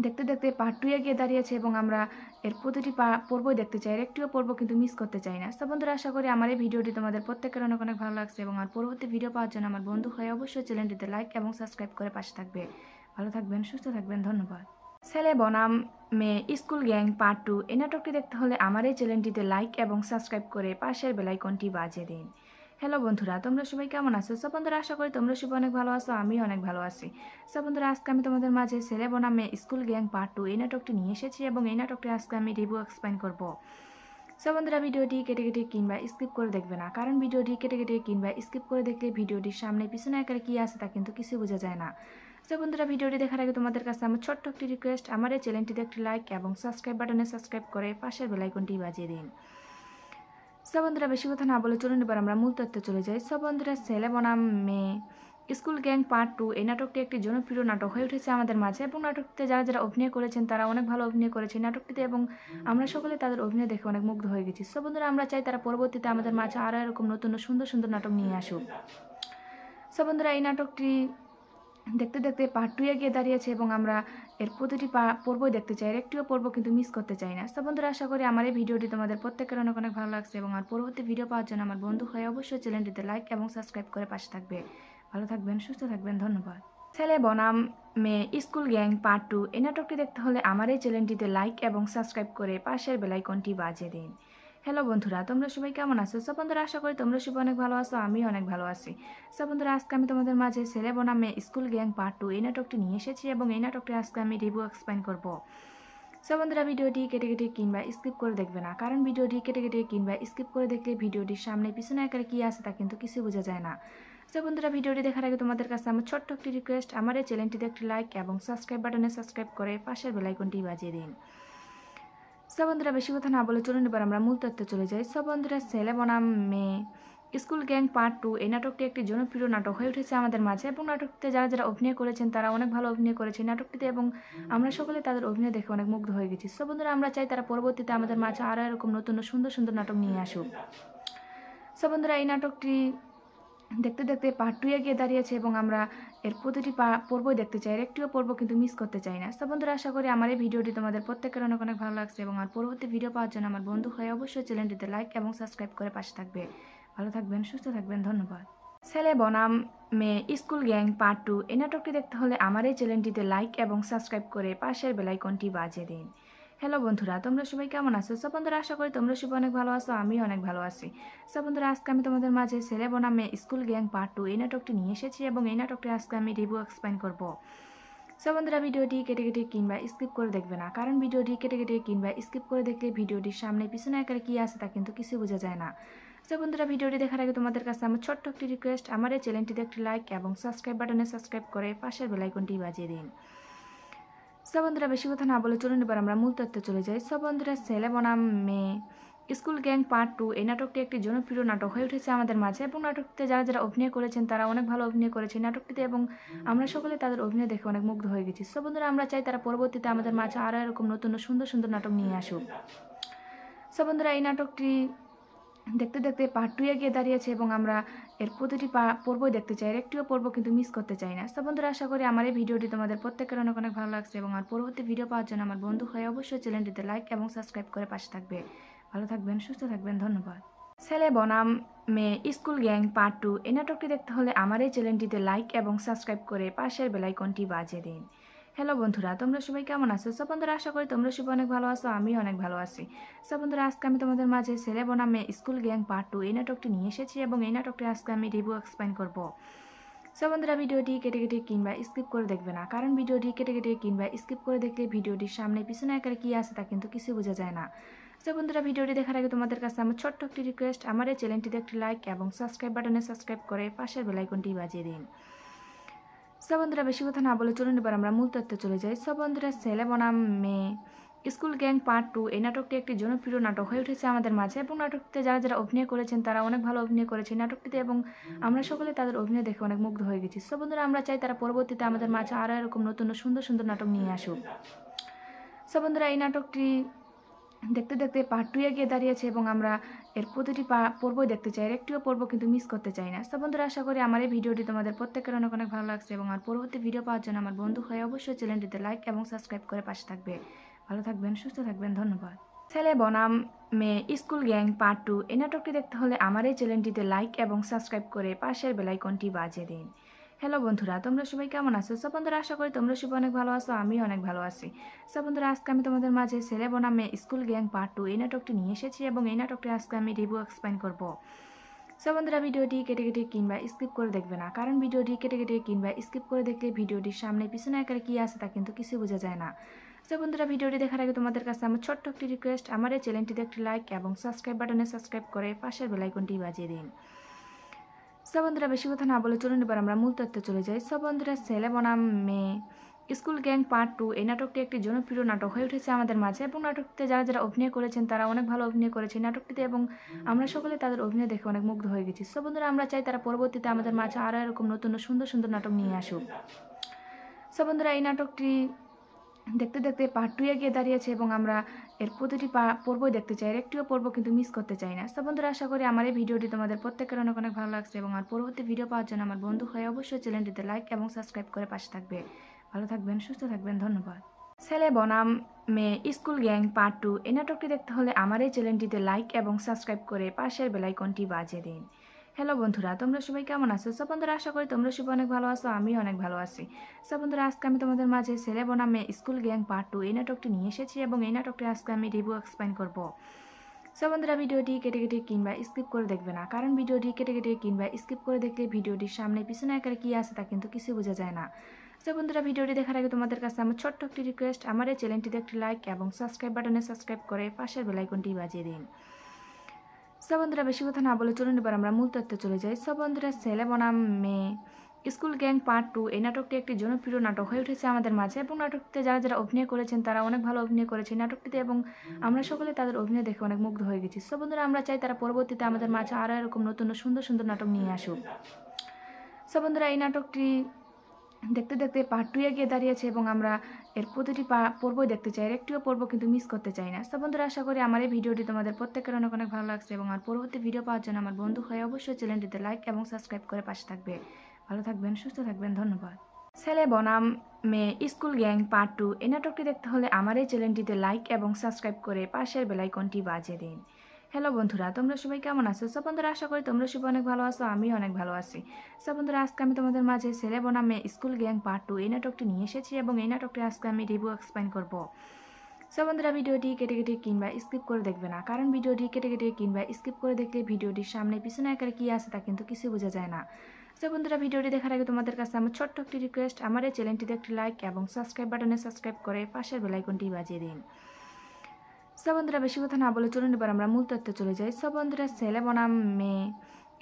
দেখতে দেখতে পার্ট 2 গিয়ে দাঁড়িয়েছে, এবং আমরা এর প্রতিটি পর্বই দেখতে চাই, এর একটিও পর্ব কিন্তু মিস করতে চাই না। সো বন্ধুরা, আশা করি আমার এই ভিডিওটি তোমাদের প্রত্যেকের অনেক অনেক ভালো লাগছে, এবং আর পরবর্তী ভিডিও পাওয়ার জন্য আমার বন্ধু হয়ে অবশ্যই চ্যানেলটিতে লাইক এবং সাবস্ক্রাইব করে পাশে থাকবে। ভালো থাকবেন, সুস্থ থাকবেন, ধন্যবাদ। ছেলে বনাম মেয়ে স্কুল গ্যাং পার্ট 2 এই নাটকটি দেখতে হলে আমার এই চ্যানেলটিতে লাইক এবং সাবস্ক্রাইব করে পাশের বেল আইকনটি বাজিয়ে দিন। হ্যালো বন্ধুরা, তোমরা সবাই কেমন আছো? সো বন্ধুরা, আশা করি তোমরা সবাই অনেক ভালো আছো, আমি অনেক ভালো আছি। সো বন্ধুরা, আজকে আমি তোমাদের মাঝে ছেলে বনাম মেয়ে স্কুল গ্যাং পার্ট 2 এই নাটকটি নিয়ে এসেছি, এবং এই নাটকটি আজকে আমি রিভিউ এক্সপ্লেইন করব। সো বন্ধুরা, ভিডিওটি কেটে কেটে কিংবা স্কিপ করে দেখবে না, কারণ ভিডিওটি কেটে কেটে কিংবা স্কিপ করে দেখলে ভিডিওটির সামনে পিছনে আকারে কী আছে তা কিন্তু কিছু বোঝা যায় না। সো বন্ধুরা, ভিডিওটি দেখার আগে তোমাদের কাছে আমার ছোট্ট একটি রিকোয়েস্ট, আমার এই চ্যানেলটিতে একটি লাইক এবং সাবস্ক্রাইব বাটনে সাবস্ক্রাইব করে পাশের বেল আইকনটি বাজিয়ে দিন। সো বন্ধুরা, বেশি কথা না বলে চলুন এবার আমরা মূল তথ্যে চলে যাই। সো বন্ধুরা, ছেলে বনাম মেয়ে স্কুল গ্যাং পার্ট 2 এই নাটকটি একটি জনপ্রিয় নাটক হয়ে উঠেছে আমাদের মাঝে, এবং নাটকটিতে যারা যারা অভিনয় করেছেন তারা অনেক ভালো অভিনয় করেছে নাটকটিতে, এবং আমরা সকলে তাদের অভিনয় দেখে অনেক মুগ্ধ হয়ে গেছি। সো বন্ধুরা, আমরা চাই তারা পরবর্তীতে আমাদের মাঝে আরও এরকম নতুন সুন্দর সুন্দর নাটক নিয়ে আসুক। সো বন্ধুরা, এই নাটকটি দেখতে দেখতে পার্ট 2 গিয়ে দাঁড়িয়েছে, এবং আমরা এর প্রতিটি পর্বই দেখতে চাই, এর একটিও পর্ব কিন্তু মিস করতে চাই না। সো বন্ধুরা, আশা করি আমার এই ভিডিওটি তোমাদের প্রত্যেকের অনেক অনেক ভালো লাগছে, এবং আর পরবর্তী ভিডিও পাওয়ার জন্য আমার বন্ধু হয়ে অবশ্যই চ্যানেলটিতে লাইক এবং সাবস্ক্রাইব করে পাশে থাকবে। ভালো থাকবেন, সুস্থ থাকবেন, ধন্যবাদ। ছেলে বনাম মেয়ে স্কুল গ্যাং পার্ট 2 এই নাটকটি দেখতে হলে আমার এই চ্যানেলটিতে লাইক এবং সাবস্ক্রাইব করে পাশের বেল আইকনটি বাজিয়ে দিন। হ্যালো বন্ধুরা, তোমরা সবাই কেমন আছো? সো বন্ধুরা, আশা করি তোমরা সবাই অনেক ভালো আছো, আমি অনেক ভালো আছি। সো বন্ধুরা, আজকে আমি তোমাদের মাঝে ছেলে বনাম মেয়ে স্কুল গ্যাং পার্ট 2 এই নাটকটি নিয়ে এসেছি, এবং এই নাটকটি আজকে আমি রিভিউ এক্সপ্লেইন করব। সো বন্ধুরা, ভিডিওটি কেটে কেটে কিংবা স্কিপ করে দেখবে না, কারণ ভিডিওটি কেটে কেটে কিংবা স্কিপ করে দেখলে ভিডিওটির সামনে পিছনে আকারে কী আছে তা কিন্তু কিছু বোঝা যায় না। সো বন্ধুরা, ভিডিওটি দেখার আগে তোমাদের কাছে আমার ছোট্ট একটি রিকোয়েস্ট, আমার এই চ্যানেলটিতে একটি লাইক এবং সাবস্ক্রাইব বাটনে সাবস্ক্রাইব করে পাশের বেল আইকনটি বাজিয়ে দিন। সো বন্ধুরা, বেশি কথা না বলে চলুন এবার আমরা মূল তথ্যে চলে যাই। সো বন্ধুরা, ছেলে বনাম মেয়ে স্কুল গ্যাং পার্ট 2 এই নাটকটি একটি জনপ্রিয় নাটক হয়ে উঠেছে আমাদের মাঝে, এবং নাটকটিতে যারা যারা অভিনয় করেছেন তারা অনেক ভালো অভিনয় করেছে নাটকটিতে, এবং আমরা সকলে তাদের অভিনয় দেখে অনেক মুগ্ধ হয়ে গেছি। সো বন্ধুরা, আমরা চাই তারা পরবর্তীতে আমাদের মাঝে আরও এরকম নতুন সুন্দর সুন্দর নাটক নিয়ে আসুক। সো বন্ধুরা, এই নাটকটি দেখতে দেখতে পার্ট 2 গিয়ে দাঁড়িয়েছে, এবং আমরা এর প্রতিটি পর্বই দেখতে চাই, এর একটিও পর্ব কিন্তু মিস করতে চাই না। সো বন্ধুরা, আশা করি আমার এই ভিডিওটি তোমাদের প্রত্যেকের অনেক অনেক ভালো লাগছে, এবং আর পরবর্তী ভিডিও পাওয়ার জন্য আমার বন্ধু হয়ে অবশ্যই চ্যানেলটিতে লাইক এবং সাবস্ক্রাইব করে পাশে থাকবে। ভালো থাকবেন, সুস্থ থাকবেন, ধন্যবাদ। ছেলে বনাম মেয়ে স্কুল গ্যাং পার্ট 2 এই নাটকটি দেখতে হলে আমার এই চ্যানেলটিতে লাইক এবং সাবস্ক্রাইব করে পাশের বেল আইকনটি বাজিয়ে দিন। হ্যালো বন্ধুরা, তোমরা সবাই কেমন আছো? সো বন্ধুরা, আশা করি তোমরা সবাই অনেক ভালো আছো, আমি অনেক ভালো আছি। সো বন্ধুরা, আজকে আমি তোমাদের মাঝে ছেলে বনাম মেয়ে স্কুল গ্যাং পার্ট 2 এই নাটকটি নিয়ে এসেছি, এবং এই নাটকটি আজকে আমি রিভিউ এক্সপ্লেইন করব। সো বন্ধুরা, ভিডিওটি কেটে কেটে কিংবা স্কিপ করে দেখবে না, কারণ ভিডিওটি কেটে কেটে কিংবা স্কিপ করে দেখলে ভিডিওটির সামনে পিছনে আকারে কী আছে তা কিন্তু কিছু বোঝা যায় না। সো বন্ধুরা, ভিডিওটি দেখার আগে তোমাদের কাছে আমার ছোট্ট একটি রিকোয়েস্ট, আমার এই চ্যানেলটিতে একটি লাইক এবং সাবস্ক্রাইব বাটনে সাবস্ক্রাইব করে পাশের বেল আইকনটি বাজিয়ে দিন। সো বন্ধুরা, বেশি কথা না বলে চলুন এবার আমরা মূল তথ্যে চলে যাই। সো বন্ধুরা, ছেলে বনাম মেয়ে স্কুল গ্যাং পার্ট 2 এই নাটকটি একটি জনপ্রিয় নাটক হয়ে উঠেছে আমাদের মাঝে, এবং নাটকটিতে যারা যারা অভিনয় করেছেন তারা অনেক ভালো অভিনয় করেছে নাটকটিতে, এবং আমরা সকলে তাদের অভিনয় দেখে অনেক মুগ্ধ হয়ে গেছি। সো বন্ধুরা, আমরা চাই তারা পরবর্তীতে আমাদের মাঝে আরও এরকম নতুন সুন্দর সুন্দর নাটক নিয়ে আসুক। সো বন্ধুরা, এই নাটকটি দেখতে দেখতে পার্ট 2 গিয়ে দাঁড়িয়েছে, এবং আমরা এর প্রতিটি পর্বই দেখতে চাই, এর একটিও পর্ব কিন্তু মিস করতে চাই না। সো বন্ধুরা, আশা করি আমার এই ভিডিওটি তোমাদের প্রত্যেকের অনেক অনেক ভালো লাগছে, এবং আর পরবর্তী ভিডিও পাওয়ার জন্য আমার বন্ধু হয়ে অবশ্যই চ্যানেলটিতে লাইক এবং সাবস্ক্রাইব করে পাশে থাকবে। ভালো থাকবেন, সুস্থ থাকবেন, ধন্যবাদ। ছেলে বনাম মেয়ে স্কুল গ্যাং পার্ট 2 এই নাটকটি দেখতে হলে আমার এই চ্যানেলটিতে লাইক এবং সাবস্ক্রাইব করে পাশের বেল আইকনটি বাজিয়ে দিন। হ্যালো বন্ধুরা, তোমরা সবাই কেমন আছো? সো বন্ধুরা, আশা করি তোমরা সবাই অনেক ভালো আছো, আমি অনেক ভালো আছি। সো বন্ধুরা, আজকে আমি তোমাদের মাঝে ছেলে বনাম মেয়ে স্কুল গ্যাং পার্ট 2 এই নাটকটি নিয়ে এসেছি, এবং এই নাটকটি আজকে আমি রিভিউ এক্সপ্লেইন করব। সো বন্ধুরা, ভিডিওটি কেটে কেটে কিংবা স্কিপ করে দেখবে না, কারণ ভিডিওটি কেটে কেটে কিংবা স্কিপ করে দেখলে ভিডিওটির সামনে পিছনে আকারে কী আছে তা কিন্তু কিছু বোঝা যায় না। সো বন্ধুরা, ভিডিওটি দেখার আগে তোমাদের কাছে আমার ছোট্ট একটি রিকোয়েস্ট, আমার এই চ্যানেলটিতে একটি লাইক এবং সাবস্ক্রাইব বাটনে সাবস্ক্রাইব করে পাশের বেল আইকনটি বাজিয়ে দিন। সব বন্ধুরা বেশি কথা না বলে চলুন এবার আমরা মূল তথ্যে চলে যাই। সব বন্ধুরা ছেলে বনাম মেয়ে স্কুল গ্যাং পার্ট 2 এই নাটকটি একটি জনপ্রিয় নাটক হয়ে উঠেছে আমাদের মাঝে এবং নাটকটিতে যারা যারা অভিনয় করেছেন তারা অনেক ভালো অভিনয় করেছে নাটকটিতে এবং আমরা সকলে তাদের অভিনয় দেখে অনেক মুগ্ধ হয়ে গেছি। সব বন্ধুরা আমরা চাই তারা পরবর্তীতে আমাদের মাঝে আরও এরকম নতুন সুন্দর সুন্দর নাটক নিয়ে আসুক। সব বন্ধুরা এই নাটকটি দেখতে দেখতে পার্ট 2 এ গিয়ে দাঁড়িয়েছে এবং আমরা এর প্রতিটি পর্বই দেখতে চাই, এর একটিও পর্ব কিন্তু মিস করতে চাই না। সব বন্ধুরা আশা করি আমার এই ভিডিওটি তোমাদের প্রত্যেকের অনেক অনেক ভালো লাগছে এবং আর পরবর্তী ভিডিও পাওয়ার জন্য আমার বন্ধু হয়ে অবশ্যই চ্যানেলটিতে লাইক এবং সাবস্ক্রাইব করে পাশে থাকবে। ভালো থাকবেন, সুস্থ থাকবেন, ধন্যবাদ। ছেলে বনাম মেয়ে স্কুল গ্যাং পার্ট 2 এই নাটকটি দেখতে হলে আমার এই চ্যানেলটিতে লাইক এবং সাবস্ক্রাইব করে পাশের বেল আইকনটি বাজিয়ে দিন। হ্যালো বন্ধুরা, তোমরা সবাই কেমন আছো? সব বন্ধুরা আশা করি তোমরা সবাই অনেক ভালো আছো, আমিও অনেক ভালো আছি। সব বন্ধুরা আজকে আমি তোমাদের মাঝে ছেলে বনাম মেয়ে স্কুল গ্যাং পার্ট 2 এই নাটকটি নিয়ে এসেছি এবং এই নাটকটি আজকে আমি রিভিউ এক্সপ্লেইন করব। সব বন্ধুরা ভিডিওটি কেটে কেটে কিংবা স্কিপ করে দেখবে না, কারণ ভিডিওটি কেটে কেটে কিংবা স্কিপ করে দেখলে ভিডিওটির সামনে পিছনে আকারে কী আছে তা কিন্তু কিছু বোঝা যায় না। সব বন্ধুরা ভিডিওটি দেখার আগে তোমাদের কাছে আমার ছোট্ট একটি রিকোয়েস্ট, আমার এই চ্যানেলটিতে একটি লাইক এবং সাবস্ক্রাইব বাটনে সাবস্ক্রাইব করে পাশের বেল আইকনটি বাজিয়ে দিন। সব বন্ধুরা বেশি কথা না বলে চলুন এবার আমরা মূল তথ্যে চলে যাই। সব বন্ধুরা ছেলে বনাম মেয়ে স্কুল গ্যাং পার্ট 2 এই নাটকটি একটি জনপ্রিয় নাটক হয়ে উঠেছে আমাদের মাঝে এবং নাটকটিতে যারা যারা অভিনয় করেছেন তারা অনেক ভালো অভিনয় করেছে নাটকটিতে এবং আমরা সকলে তাদের অভিনয় দেখে অনেক মুগ্ধ হয়ে গেছি। সব বন্ধুরা আমরা চাই তারা পরবর্তীতে আমাদের মাঝে আরও এরকম নতুন সুন্দর সুন্দর নাটক নিয়ে আসুক। সব বন্ধুরা এই নাটকটি দেখতে দেখতে পার্ট 2 এ গিয়ে দাঁড়িয়েছে এবং আমরা এর প্রতিটি পর্বই দেখতে চাই, এর একটিও পর্ব কিন্তু মিস করতে চাই না। সব বন্ধুরা আশা করি আমার এই ভিডিওটি তোমাদের প্রত্যেকের অনেক অনেক ভালো লাগছে এবং আর পরবর্তী ভিডিও পাওয়ার জন্য আমার বন্ধু হয়ে অবশ্যই চ্যানেলটিতে লাইক এবং সাবস্ক্রাইব করে পাশে থাকবে। ভালো থাকবেন, সুস্থ থাকবেন, ধন্যবাদ। ছেলে বনাম মেয়ে স্কুল গ্যাং পার্ট 2 এই নাটকটি দেখতে হলে আমার এই চ্যানেলটিতে লাইক এবং সাবস্ক্রাইব করে পাশের বেল আইকনটি বাজিয়ে দিন। হ্যালো বন্ধুরা, তোমরা সবাই কেমন আছো? সব বন্ধুরা আশা করি তোমরা সবাই অনেক ভালো আছো, আমিও অনেক ভালো আছি। সব বন্ধুরা আজকে আমি তোমাদের মাঝে ছেলে বনাম মেয়ে স্কুল গ্যাং পার্ট 2 এই নাটকটি নিয়ে এসেছি এবং এই নাটকটি আজকে আমি রিভিউ এক্সপ্লেইন করব। সব বন্ধুরা ভিডিওটি কেটে কেটে কিংবা স্কিপ করে দেখবে না, কারণ ভিডিওটি কেটে কেটে কিংবা স্কিপ করে দেখলে ভিডিওটির সামনে পিছনে আকারে কী আছে তা কিন্তু কিছু বোঝা যায় না। সব বন্ধুরা ভিডিওটি দেখার আগে তোমাদের কাছে আমার ছোট্ট একটি রিকোয়েস্ট, আমার এই চ্যানেলটিতে একটি লাইক এবং সাবস্ক্রাইব বাটনে সাবস্ক্রাইব করে পাশের বেল আইকনটি বাজিয়ে দিন। সব বন্ধুরা বেশি কথা না বলে চলুন এবার আমরা মূল তথ্যে চলে যাই। সব বন্ধুরা ছেলে বনাম মেয়ে স্কুল গ্যাং পার্ট 2 এই নাটকটি একটি জনপ্রিয় নাটক হয়ে উঠেছে আমাদের মাঝে এবং নাটকটিতে যারা যারা অভিনয় করেছেন তারা অনেক ভালো অভিনয় করেছে নাটকটিতে এবং আমরা সকলে তাদের অভিনয় দেখে অনেক মুগ্ধ হয়ে গেছি। সব বন্ধুরা আমরা চাই তারা পরবর্তীতে আমাদের মাঝে আরও এরকম নতুন সুন্দর সুন্দর নাটক নিয়ে আসুক। সব বন্ধুরা এই নাটকটি দেখতে দেখতে পার্ট 2 এ গিয়ে দাঁড়িয়েছে এবং আমরা এর প্রতিটি পর্বই দেখতে চাই, এর একটিও পর্ব কিন্তু মিস করতে চাই না। সব বন্ধুরা আশা করি আমার এই ভিডিওটি তোমাদের প্রত্যেকের অনেক অনেক ভালো লাগছে এবং আর পরবর্তী ভিডিও পাওয়ার জন্য আমার বন্ধু হয়ে অবশ্যই চ্যানেলটিতে লাইক এবং সাবস্ক্রাইব করে পাশে থাকবে। ভালো থাকবেন, সুস্থ থাকবেন, ধন্যবাদ। ছেলে বনাম মেয়ে স্কুল গ্যাং পার্ট 2 এই নাটকটি দেখতে হলে আমার এই চ্যানেলটিতে লাইক এবং সাবস্ক্রাইব করে পাশের বেল আইকনটি বাজিয়ে দিন। হ্যালো বন্ধুরা, তোমরা সবাই কেমন আছো? সব বন্ধুরা আশা করি তোমরা সবাই অনেক ভালো আছো, আমিও অনেক ভালো আছি। সব বন্ধুরা আজকে আমি তোমাদের মাঝে ছেলে বনাম মেয়ে স্কুল গ্যাং পার্ট 2 এই নাটকটি নিয়ে এসেছি এবং এই নাটকটি আজকে আমি রিভিউ এক্সপ্লেইন করব। সব বন্ধুরা ভিডিওটি কেটে কেটে কিংবা স্কিপ করে দেখবে না, কারণ ভিডিওটি কেটে কেটে কিংবা স্কিপ করে দেখলে ভিডিওটির সামনে পিছনে আকারে কী আছে তা কিন্তু কিছু বোঝা যায় না। সব বন্ধুরা ভিডিওটি দেখার আগে তোমাদের কাছে আমার ছোট্ট একটি রিকোয়েস্ট, আমার এই চ্যানেলটিতে একটি লাইক এবং সাবস্ক্রাইব বাটনে সাবস্ক্রাইব করে পাশের বেল আইকনটি বাজিয়ে দিন। সব বন্ধুরা বেশি কথা না বলে চলুন এবার আমরা মূল তথ্যে চলে যাই। সব বন্ধুরা ছেলে বনাম মেয়ে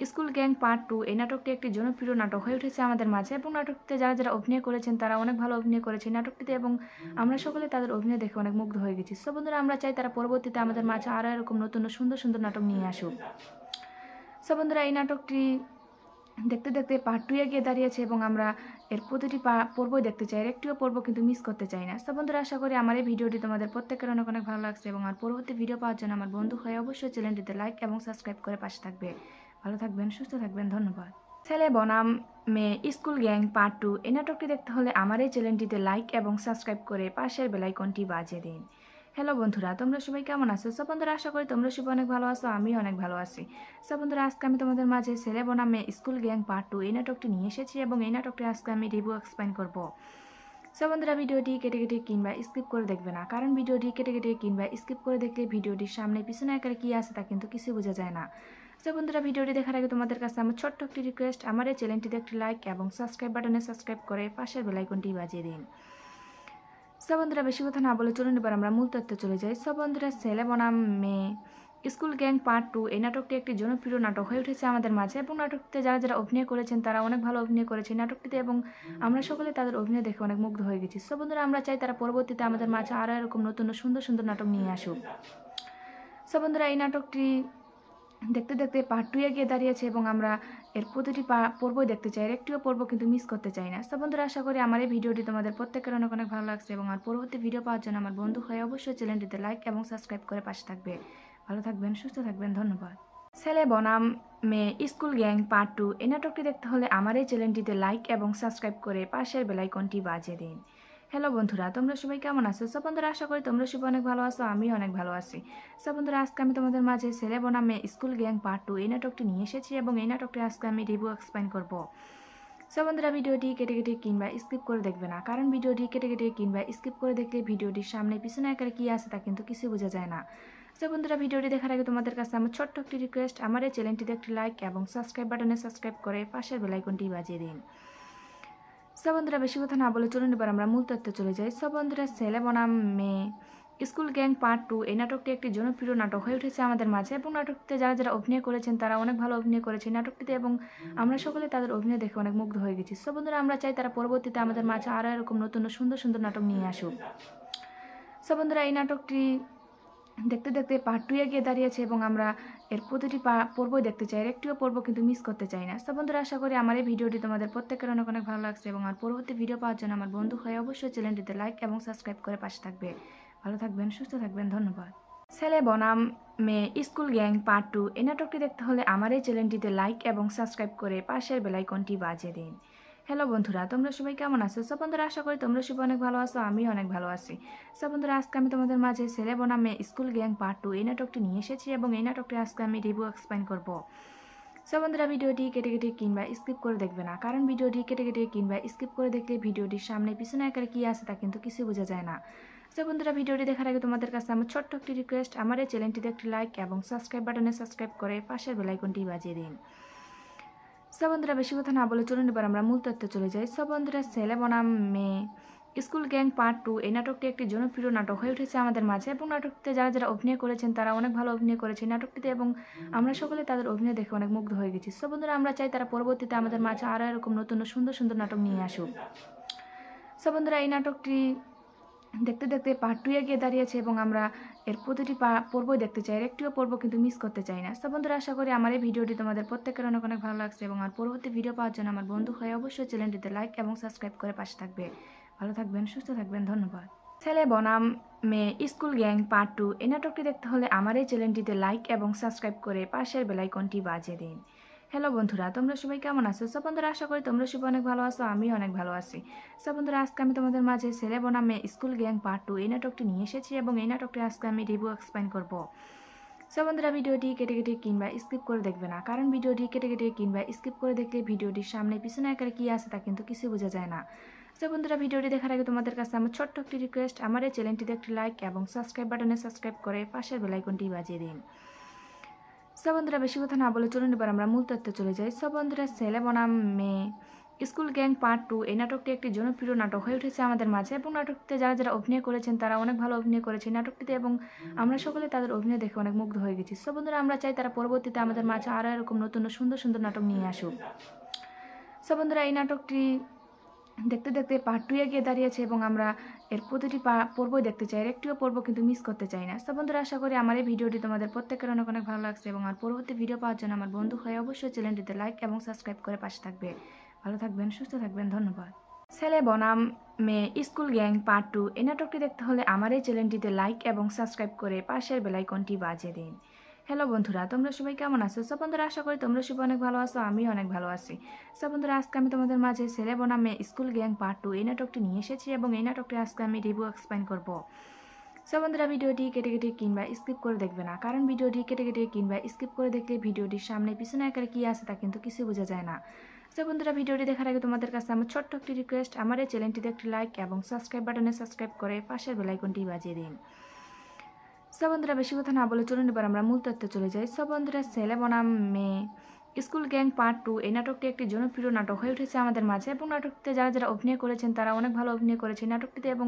স্কুল গ্যাং পার্ট 2 এই নাটকটি একটি জনপ্রিয় নাটক হয়ে উঠেছে আমাদের মাঝে এবং নাটকটিতে যারা যারা অভিনয় করেছেন তারা অনেক ভালো অভিনয় করেছে নাটকটিতে এবং আমরা সকলে তাদের অভিনয় দেখে অনেক মুগ্ধ হয়ে গেছি। সব বন্ধুরা আমরা চাই তারা পরবর্তীতে আমাদের মাঝে আরও এরকম নতুন সুন্দর সুন্দর নাটক নিয়ে আসুক। সব বন্ধুরা এই নাটকটি দেখতে দেখতে পার্ট 2 এ গিয়ে দাঁড়িয়েছে এবং আমরা এর প্রতিটি পর্বই দেখতে চাই, এর একটিও পর্ব কিন্তু মিস করতে চাই না। সব বন্ধুরা আশা করি আমার এই ভিডিওটি তোমাদের প্রত্যেকের অনেক অনেক ভালো লাগছে এবং আর পরবর্তী ভিডিও পাওয়ার জন্য আমার বন্ধু হয়ে অবশ্যই চ্যানেলটিতে লাইক এবং সাবস্ক্রাইব করে পাশে থাকবে। ভালো থাকবেন, সুস্থ থাকবেন, ধন্যবাদ। ছেলে বনাম মেয়ে স্কুল গ্যাং পার্ট 2 এই নাটকটি দেখতে হলে আমার এই চ্যানেলটিতে লাইক এবং সাবস্ক্রাইব করে পাশের বেল আইকনটি বাজিয়ে দিন। হ্যালো বন্ধুরা, তোমরা সবাই কেমন আছো? সব বন্ধুরা আশা করি তোমরা সবাই অনেক ভালো আছো, আমিও অনেক ভালো আছি। সব বন্ধুরা আজকে আমি তোমাদের মাঝে ছেলে বনাম মেয়ে স্কুল গ্যাং পার্ট 2 এই নাটকটি নিয়ে এসেছি এবং এই নাটকটি আজকে আমি রিভিউ এক্সপ্লেইন করব। সব বন্ধুরা ভিডিওটি কেটে কেটে কিংবা স্কিপ করে দেখবে না, কারণ ভিডিওটি কেটে কেটে কিংবা স্কিপ করে দেখলে ভিডিওটির সামনে পিছনে আকারে কী আছে তা কিন্তু কিছু বোঝা যায় না। সব বন্ধুরা ভিডিওটি দেখার আগে তোমাদের কাছে আমার ছোট্ট একটি রিকোয়েস্ট, আমার এই চ্যানেলটিতে একটি লাইক এবং সাবস্ক্রাইব বাটনে সাবস্ক্রাইব করে পাশের বেল আইকনটি বাজিয়ে দিন। সব বন্ধুরা বেশি কথা না বলে চলুন এবার আমরা মূল তথ্যে চলে যাই। সব বন্ধুরা ছেলে বনাম মেয়ে স্কুল গ্যাং পার্ট 2 এই নাটকটি একটি জনপ্রিয় নাটক হয়ে উঠেছে আমাদের মাঝে এবং নাটকটিতে যারা যারা অভিনয় করেছেন তারা অনেক ভালো অভিনয় করেছে এই নাটকটিতে এবং আমরা সকলে তাদের অভিনয় দেখে অনেক মুগ্ধ হয়ে গেছি। সো বন্ধুরা, আমরা চাই তারা পরবর্তীতে আমাদের মাঝে আরও এরকম নতুন সুন্দর সুন্দর নাটক নিয়ে আসুক। সো বন্ধুরা, এই নাটকটি দেখতে দেখতে পার্ট 2 এ গিয়ে দাঁড়িয়েছে এবং আমরা এর প্রতিটি পর্বই দেখতে চাই, এর একটিও পর্ব কিন্তু মিস করতে চাই না। সো বন্ধুরা, আশা করি আমার এই ভিডিওটি তোমাদের প্রত্যেকের অনেক অনেক ভালো লাগছে এবং আর পরবর্তী ভিডিও পাওয়ার জন্য আমার বন্ধু হয়ে অবশ্যই চ্যানেলটিতে লাইক এবং সাবস্ক্রাইব করে পাশে থাকবে। ভালো থাকবেন, সুস্থ থাকবেন, ধন্যবাদ। ছেলে বনাম মেয়ে স্কুল গ্যাং পার্ট 2 এই নাটকটি দেখতে হলে আমার এই চ্যানেলটিতে লাইক এবং সাবস্ক্রাইব করে পাশের বেলাইকনটি বাজিয়ে দিন। হ্যালো বন্ধুরা, তোমরা সবাই কেমন আছো? সব বন্ধুরা, আশা করি তোমরা সবাই অনেক ভালো আছো, আমিও অনেক ভালো আছি। সব বন্ধুরা, আজকে আমি তোমাদের মাঝে ছেলে বনাম মেয়ে স্কুল গ্যাং পার্ট 2 এই নাটকটি নিয়ে এসেছি এবং এই নাটকটি আজকে আমি রিভিউ এক্সপ্লেইন করব। সব বন্ধুরা, ভিডিওটি কেটে কেটে কিংবা স্কিপ করে দেখবে না, কারণ ভিডিওটি কেটে কেটে কিংবা স্কিপ করে দেখলে ভিডিওটির সামনে পিছনে আকারে কি আছে তা কিন্তু কিছু বোঝা যায় না। সো বন্ধুরা, ভিডিওটি দেখার আগে তোমাদের কাছে আমার ছোট্ট একটি রিকোয়েস্ট, আমার এই চ্যানেলটিতে একটি লাইক এবং সাবস্ক্রাইব বাটনে সাবস্ক্রাইব করে পাশের বেলাইকনটি বাজিয়ে দিন। সো বন্ধুরা, বেশি কথা না বলে চলুন এবার আমরা মূল তথ্যে চলে যাই। সো বন্ধুরা, ছেলে বনাম মেয়ে স্কুল গ্যাং পার্ট 2 এই নাটকটি একটি জনপ্রিয় নাটক হয়ে উঠেছে আমাদের মাঝে এবং নাটকটিতে যারা যারা অভিনয় করেছেন তারা অনেক ভালো অভিনয় করেছে নাটকটিতে এবং আমরা সকলে তাদের অভিনয় দেখে অনেক মুগ্ধ হয়ে গেছি। সো বন্ধুরা, আমরা চাই তারা পরবর্তীতে আমাদের মাঝে আরও এরকম নতুন সুন্দর সুন্দর নাটক নিয়ে আসুক। সো বন্ধুরা, এই নাটকটি দেখতে দেখতে পার্ট 2 এ গিয়ে দাঁড়িয়েছে এবং আমরা এর প্রতিটি পর্বই দেখতে চাই, এর একটিও পর্ব কিন্তু মিস করতে চাই না। সো বন্ধুরা, আশা করি আমার এই ভিডিওটি তোমাদের প্রত্যেকের অনেক অনেক ভালো লাগছে এবং আর পরবর্তী ভিডিও পাওয়ার জন্য আমার বন্ধু হয়ে অবশ্যই চ্যানেলটিতে লাইক এবং সাবস্ক্রাইব করে পাশে থাকবে। ভালো থাকবেন, সুস্থ থাকবেন, ধন্যবাদ। ছেলে বনাম মেয়ে স্কুল গ্যাং পার্ট 2 এই নাটকটি দেখতে হলে আমার এই চ্যানেলটিতে লাইক এবং সাবস্ক্রাইব করে পাশের বেলাইকনটি বাজিয়ে দিন। হ্যালো বন্ধুরা, তোমরা সবাই কেমন আছো? সব বন্ধুরা, আশা করি তোমরা সবাই অনেক ভালো আছো, আমিও অনেক ভালো আছি। সব বন্ধুরা, আজকে আমি তোমাদের মাঝে ছেলে বনাম মেয়ে স্কুল গ্যাং পার্ট 2 এই নাটকটি নিয়ে এসেছি এবং এই নাটকটি আজকে আমি রিভিউ এক্সপ্লেইন করব। সব বন্ধুরা, ভিডিওটি কেটে কেটে কিংবা স্কিপ করে দেখবে না, কারণ ভিডিওটি কেটে কেটে কিংবা স্কিপ করে দেখলে ভিডিওটির সামনে পিছনে আকারে কি আছে তা কিন্তু কিছু বোঝা যায় না। সো বন্ধুরা, ভিডিওটি দেখার আগে তোমাদের কাছে আমার ছোট্ট একটি রিকোয়েস্ট, আমার এই চ্যানেলটিতে একটি লাইক এবং সাবস্ক্রাইব বাটনে সাবস্ক্রাইব করে পাশের বেলাইকনটি বাজিয়ে দিন। সো বন্ধুরা, বেশি কথা না বলে চলুন এবার আমরা মূল তথ্যে চলে যাই। সো বন্ধুরা, ছেলে বনাম মেয়ে স্কুল গ্যাং পার্ট 2 এই নাটকটি একটি জনপ্রিয় নাটক হয়ে উঠেছে আমাদের মাঝে এবং নাটকটিতে যারা যারা অভিনয় করেছেন তারা অনেক ভালো অভিনয় করেছে নাটকটিতে এবং আমরা সকলে তাদের অভিনয় দেখে অনেক মুগ্ধ হয়ে গেছি। সো বন্ধুরা, আমরা চাই তারা পরবর্তীতে আমাদের মাঝে আরও এরকম নতুন সুন্দর সুন্দর নাটক নিয়ে আসুক। সো বন্ধুরা, এই নাটকটি দেখতে দেখতে পার্ট 2 এ গিয়ে দাঁড়িয়েছে এবং আমরা এর প্রতিটি পর্বই দেখতে চাই, এর একটিও পর্ব কিন্তু মিস করতে চাই না। সো বন্ধুরা, আশা করি আমার এই ভিডিওটি তোমাদের প্রত্যেকের অনেক অনেক ভালো লাগছে এবং আর পরবর্তী ভিডিও পাওয়ার জন্য আমার বন্ধু হয়ে অবশ্যই চ্যানেলটিতে লাইক এবং সাবস্ক্রাইব করে পাশে থাকবে। ভালো থাকবেন, সুস্থ থাকবেন, ধন্যবাদ। ছেলে বনাম মেয়ে স্কুল গ্যাং পার্ট 2 এই নাটকটি দেখতে হলে আমার এই চ্যানেলটিতে লাইক এবং সাবস্ক্রাইব করে পাশের বেলাইকনটি বাজিয়ে দিন। হ্যালো বন্ধুরা, তোমরা সবাই কেমন আছো? সব বন্ধুরা, আশা করি তোমরা সবাই অনেক ভালো আছো, আমিও অনেক ভালো আছি। সব বন্ধুরা, আজকে আমি তোমাদের মাঝে ছেলে বনাম মেয়ে স্কুল গ্যাং পার্ট 2 এই নাটকটি নিয়ে এসেছি এবং এই নাটকটি আজকে আমি রিভিউ এক্সপ্লেইন করব। সব বন্ধুরা, ভিডিওটি কেটে কেটে কিংবা স্কিপ করে দেখবে না, কারণ ভিডিওটি কেটে কেটে কিংবা স্কিপ করে দেখলে ভিডিওটির সামনে পিছনে আকারে কি আছে তা কিন্তু কিছু বোঝা যায় না। সো বন্ধুরা, ভিডিওটি দেখার আগে তোমাদের কাছে আমার ছোট্ট একটি রিকোয়েস্ট, আমার এই চ্যানেলটিতে একটি লাইক এবং সাবস্ক্রাইব বাটনে সাবস্ক্রাইব করে পাশের বেলাইকনটি বাজিয়ে দিন। সো বন্ধুরা, বেশি কথা না বলে চলুন এবার আমরা মূল তথ্যে চলে যাই। সো বন্ধুরা, ছেলে বনাম মেয়ে স্কুল গ্যাং পার্ট 2 এই নাটকটি একটি জনপ্রিয় নাটক হয়ে উঠেছে আমাদের মাঝে এবং নাটকটিতে যারা যারা অভিনয় করেছেন তারা অনেক ভালো অভিনয় করেছে নাটকটিতে এবং আমরা সকলে তাদের অভিনয় দেখে অনেক মুগ্ধ হয়ে গেছি। সো বন্ধুরা, আমরা চাই তারা পরবর্তীতে আমাদের মাঝে আরও এরকম নতুন সুন্দর সুন্দর নাটক নিয়ে আসুক। সো বন্ধুরা, এই নাটকটি দেখতে দেখতে পার্ট 2 এ গিয়ে দাঁড়িয়েছে এবং আমরা এর প্রতিটি পর্বই দেখতে চাই, এর একটিও পর্ব কিন্তু মিস করতে চাই না। সো বন্ধুরা, আশা করি আমার এই ভিডিওটি তোমাদের প্রত্যেকের অনেক অনেক ভালো লাগছে এবং আর পরবর্তী ভিডিও পাওয়ার জন্য আমার বন্ধু হয়ে অবশ্যই চ্যানেলটিতে লাইক এবং সাবস্ক্রাইব করে পাশে থাকবে। ভালো থাকবেন, সুস্থ থাকবেন, ধন্যবাদ। ছেলে বনাম মেয়ে স্কুল গ্যাং পার্ট 2 এই নাটকটি দেখতে হলে আমার এই চ্যানেলটিতে লাইক এবং সাবস্ক্রাইব করে পাশের বেলাইকনটি বাজিয়ে দিন। হ্যালো বন্ধুরা, তোমরা সবাই কেমন আছো? সব বন্ধুরা, আশা করি তোমরা সবাই অনেক ভালো আছো, আমিও অনেক ভালো আছি। সব বন্ধুরা, আজকে আমি তোমাদের মাঝে ছেলে বনাম মেয়ে স্কুল গ্যাং পার্ট 2 এই নাটকটি নিয়ে এসেছি এবং এই নাটকটি আজকে আমি রিভিউ এক্সপ্লেইন করব। সব বন্ধুরা, ভিডিওটি কেটে কেটে কিংবা স্কিপ করে দেখবে না, কারণ ভিডিওটি কেটে কেটে কিংবা স্কিপ করে দেখলে ভিডিওটির সামনে পিছনে আকারে কি আছে তা কিন্তু কিছু বোঝা যায় না। সো বন্ধুরা, ভিডিওটি দেখার আগে তোমাদের কাছে আমার ছোট্ট একটি রিকোয়েস্ট, আমার এই চ্যানেলটিতে একটি লাইক এবং সাবস্ক্রাইব বাটনে সাবস্ক্রাইব করে পাশের বেলাইকনটি বাজিয়ে দিন। সো বন্ধুরা, বেশি কথা না বলে চলুন এবার আমরা মূল তথ্যে চলে যাই। সো বন্ধুরা, ছেলে বনাম মেয়ে স্কুল গ্যাং পার্ট 2 এই নাটকটি একটি জনপ্রিয় নাটক হয়ে উঠেছে আমাদের মাঝে এবং নাটকটিতে যারা যারা অভিনয় করেছেন তারা অনেক ভালো অভিনয় করেছে নাটকটিতে এবং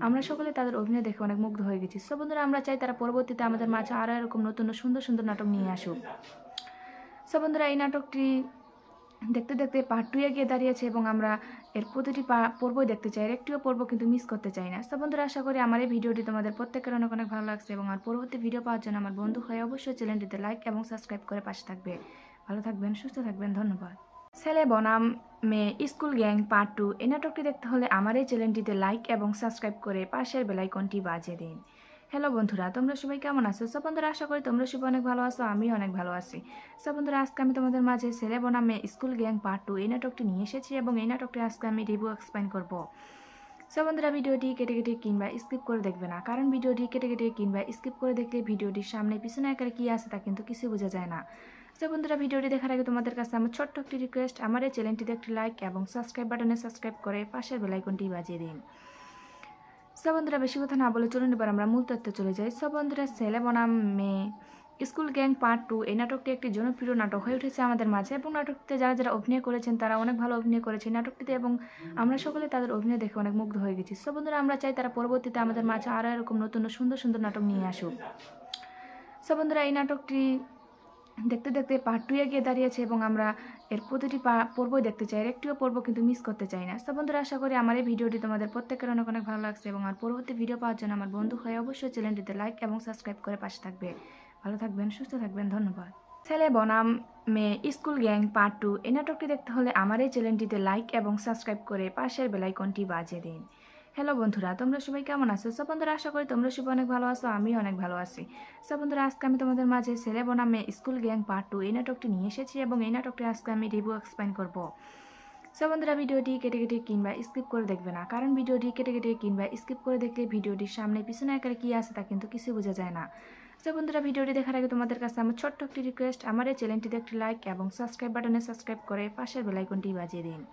আমরা সকলে তাদের অভিনয় দেখে অনেক মুগ্ধ হয়ে গেছি। সো বন্ধুরা, আমরা চাই তারা পরবর্তীতে আমাদের মাঝে আরও এরকম নতুন সুন্দর সুন্দর নাটক নিয়ে আসুক। সো বন্ধুরা, এই নাটকটি দেখতে দেখতে পার্ট 2 গিয়ে দাঁড়িয়েছে এবং আমরা এর প্রতিটি পর্বই দেখতে চাই, একটিও পর্ব কিন্তু মিস করতে চাই না। সো বন্ধুরা, আশা করি আমার এই ভিডিওটি তোমাদের প্রত্যেকের অনেক অনেক ভালো লাগছে এবং আর পরবর্তী ভিডিও পাওয়ার জন্য আমার বন্ধু হয়ে অবশ্যই চ্যানেলটিতে লাইক এবং সাবস্ক্রাইব করে পাশে থাকবে। ভালো থাকবেন, সুস্থ থাকবেন, ধন্যবাদ। ছেলে বনাম মেয়ে স্কুল গ্যাং পার্ট 2 এই নাটকটি দেখতে হলে আমার এই চ্যানেলটিতে লাইক এবং সাবস্ক্রাইব করে পাশের বেল আইকনটি বাজিয়ে দিন। হ্যালো বন্ধুরা, তোমরা সবাই কেমন আছো? সব বন্ধুরা, আশা করি তোমরা সবাই অনেক ভালো আছো, আমিও অনেক ভালো আছি। সব বন্ধুরা, আজকে আমি তোমাদের মাঝে ছেলে বনাম মেয়ে স্কুল গ্যাং পার্ট 2 এই নাটকটি নিয়ে এসেছি এবং এই নাটকটি আজকে আমি রিভিউ এক্সপ্লেইন করব। সব বন্ধুরা, ভিডিওটি কেটে কেটে কিংবা স্কিপ করে দেখবে না, কারণ ভিডিওটি কেটে কেটে কিংবা স্কিপ করে দেখলে ভিডিওটির সামনে পিছনে আকারে কী আছে তা কিন্তু কিছু বোঝা যায় না। সো বন্ধুরা, ভিডিওটি দেখার আগে তোমাদের কাছে আমার ছোট্ট একটি রিকোয়েস্ট, আমার এই চ্যানেলটিতে একটি লাইক এবং সাবস্ক্রাইব বাটনে সাবস্ক্রাইব করে পাশের বেল আইকনটি বাজিয়ে দিন। সো বন্ধুরা, বেশি কথা না বলে চলুন এবার আমরা মূল তথ্যে চলে যাই। সো বন্ধুরা, ছেলে বনাম মেয়ে স্কুল গ্যাং পার্ট 2 এই নাটকটি একটি জনপ্রিয় নাটক হয়ে উঠেছে আমাদের মাঝে এবং নাটকটিতে যারা যারা অভিনয় করেছেন তারা অনেক ভালো অভিনয় করেছে নাটকটিতে এবং আমরা সকলে তাদের অভিনয় দেখে অনেক মুগ্ধ হয়ে গেছি। সো বন্ধুরা, আমরা চাই তারা পরবর্তীতে আমাদের মাঝে আরও এরকম নতুন সুন্দর সুন্দর নাটক নিয়ে আসুক। সো বন্ধুরা, এই নাটকটি দেখতে দেখতে পার্ট 2 গিয়ে দাঁড়িয়েছে এবং আমরা এর প্রতিটি পর্বই দেখতে চাই, একটিও পর্ব কিন্তু মিস করতে চাই না। সো বন্ধুরা, আশা করি আমার এই ভিডিওটি তোমাদের প্রত্যেকের অনেক অনেক ভালো লাগছে এবং আর পরবর্তী ভিডিও পাওয়ার জন্য আমার বন্ধু হয়ে অবশ্যই চ্যানেলটিতে লাইক এবং সাবস্ক্রাইব করে পাশে থাকবে। ভালো থাকবেন, সুস্থ থাকবেন, ধন্যবাদ। ছেলে বনাম মেয়ে স্কুল গ্যাং পার্ট 2 এই নাটকটি দেখতে হলে আমার এই চ্যানেলটিতে লাইক এবং সাবস্ক্রাইব করে পাশের বেল আইকনটি বাজিয়ে দিন। হ্যালো বন্ধুরা, তোমরা সবাই কেমন আছো? সব বন্ধুরা, আশা করি তোমরা সবাই অনেক ভালো আছো, আমিও অনেক ভালো আছি। সব বন্ধুরা, আজকে আমি তোমাদের মাঝে ছেলে বনাম মেয়ে স্কুল গ্যাং পার্ট 2 এই নাটকটি নিয়ে এসেছি এবং এই নাটকটি আজকে আমি রিভিউ এক্সপ্লেইন করব। সব বন্ধুরা, ভিডিওটি কেটে কেটে কিংবা স্কিপ করে দেখবে না, কারণ ভিডিওটি কেটে কেটে কিংবা স্কিপ করে দেখলে ভিডিওটির সামনে পিছনে আকারে কী আছে তা কিন্তু কিছু বোঝা যায় না। সো বন্ধুরা, ভিডিওটি দেখার আগে তোমাদের কাছে আমার ছোট্ট একটি রিকোয়েস্ট, আমার এই চ্যানেলটিতে একটি লাইক এবং সাবস্ক্রাইব বাটনে সাবস্ক্রাইব করে পাশের বেল আইকনটি বাজিয়ে দিন।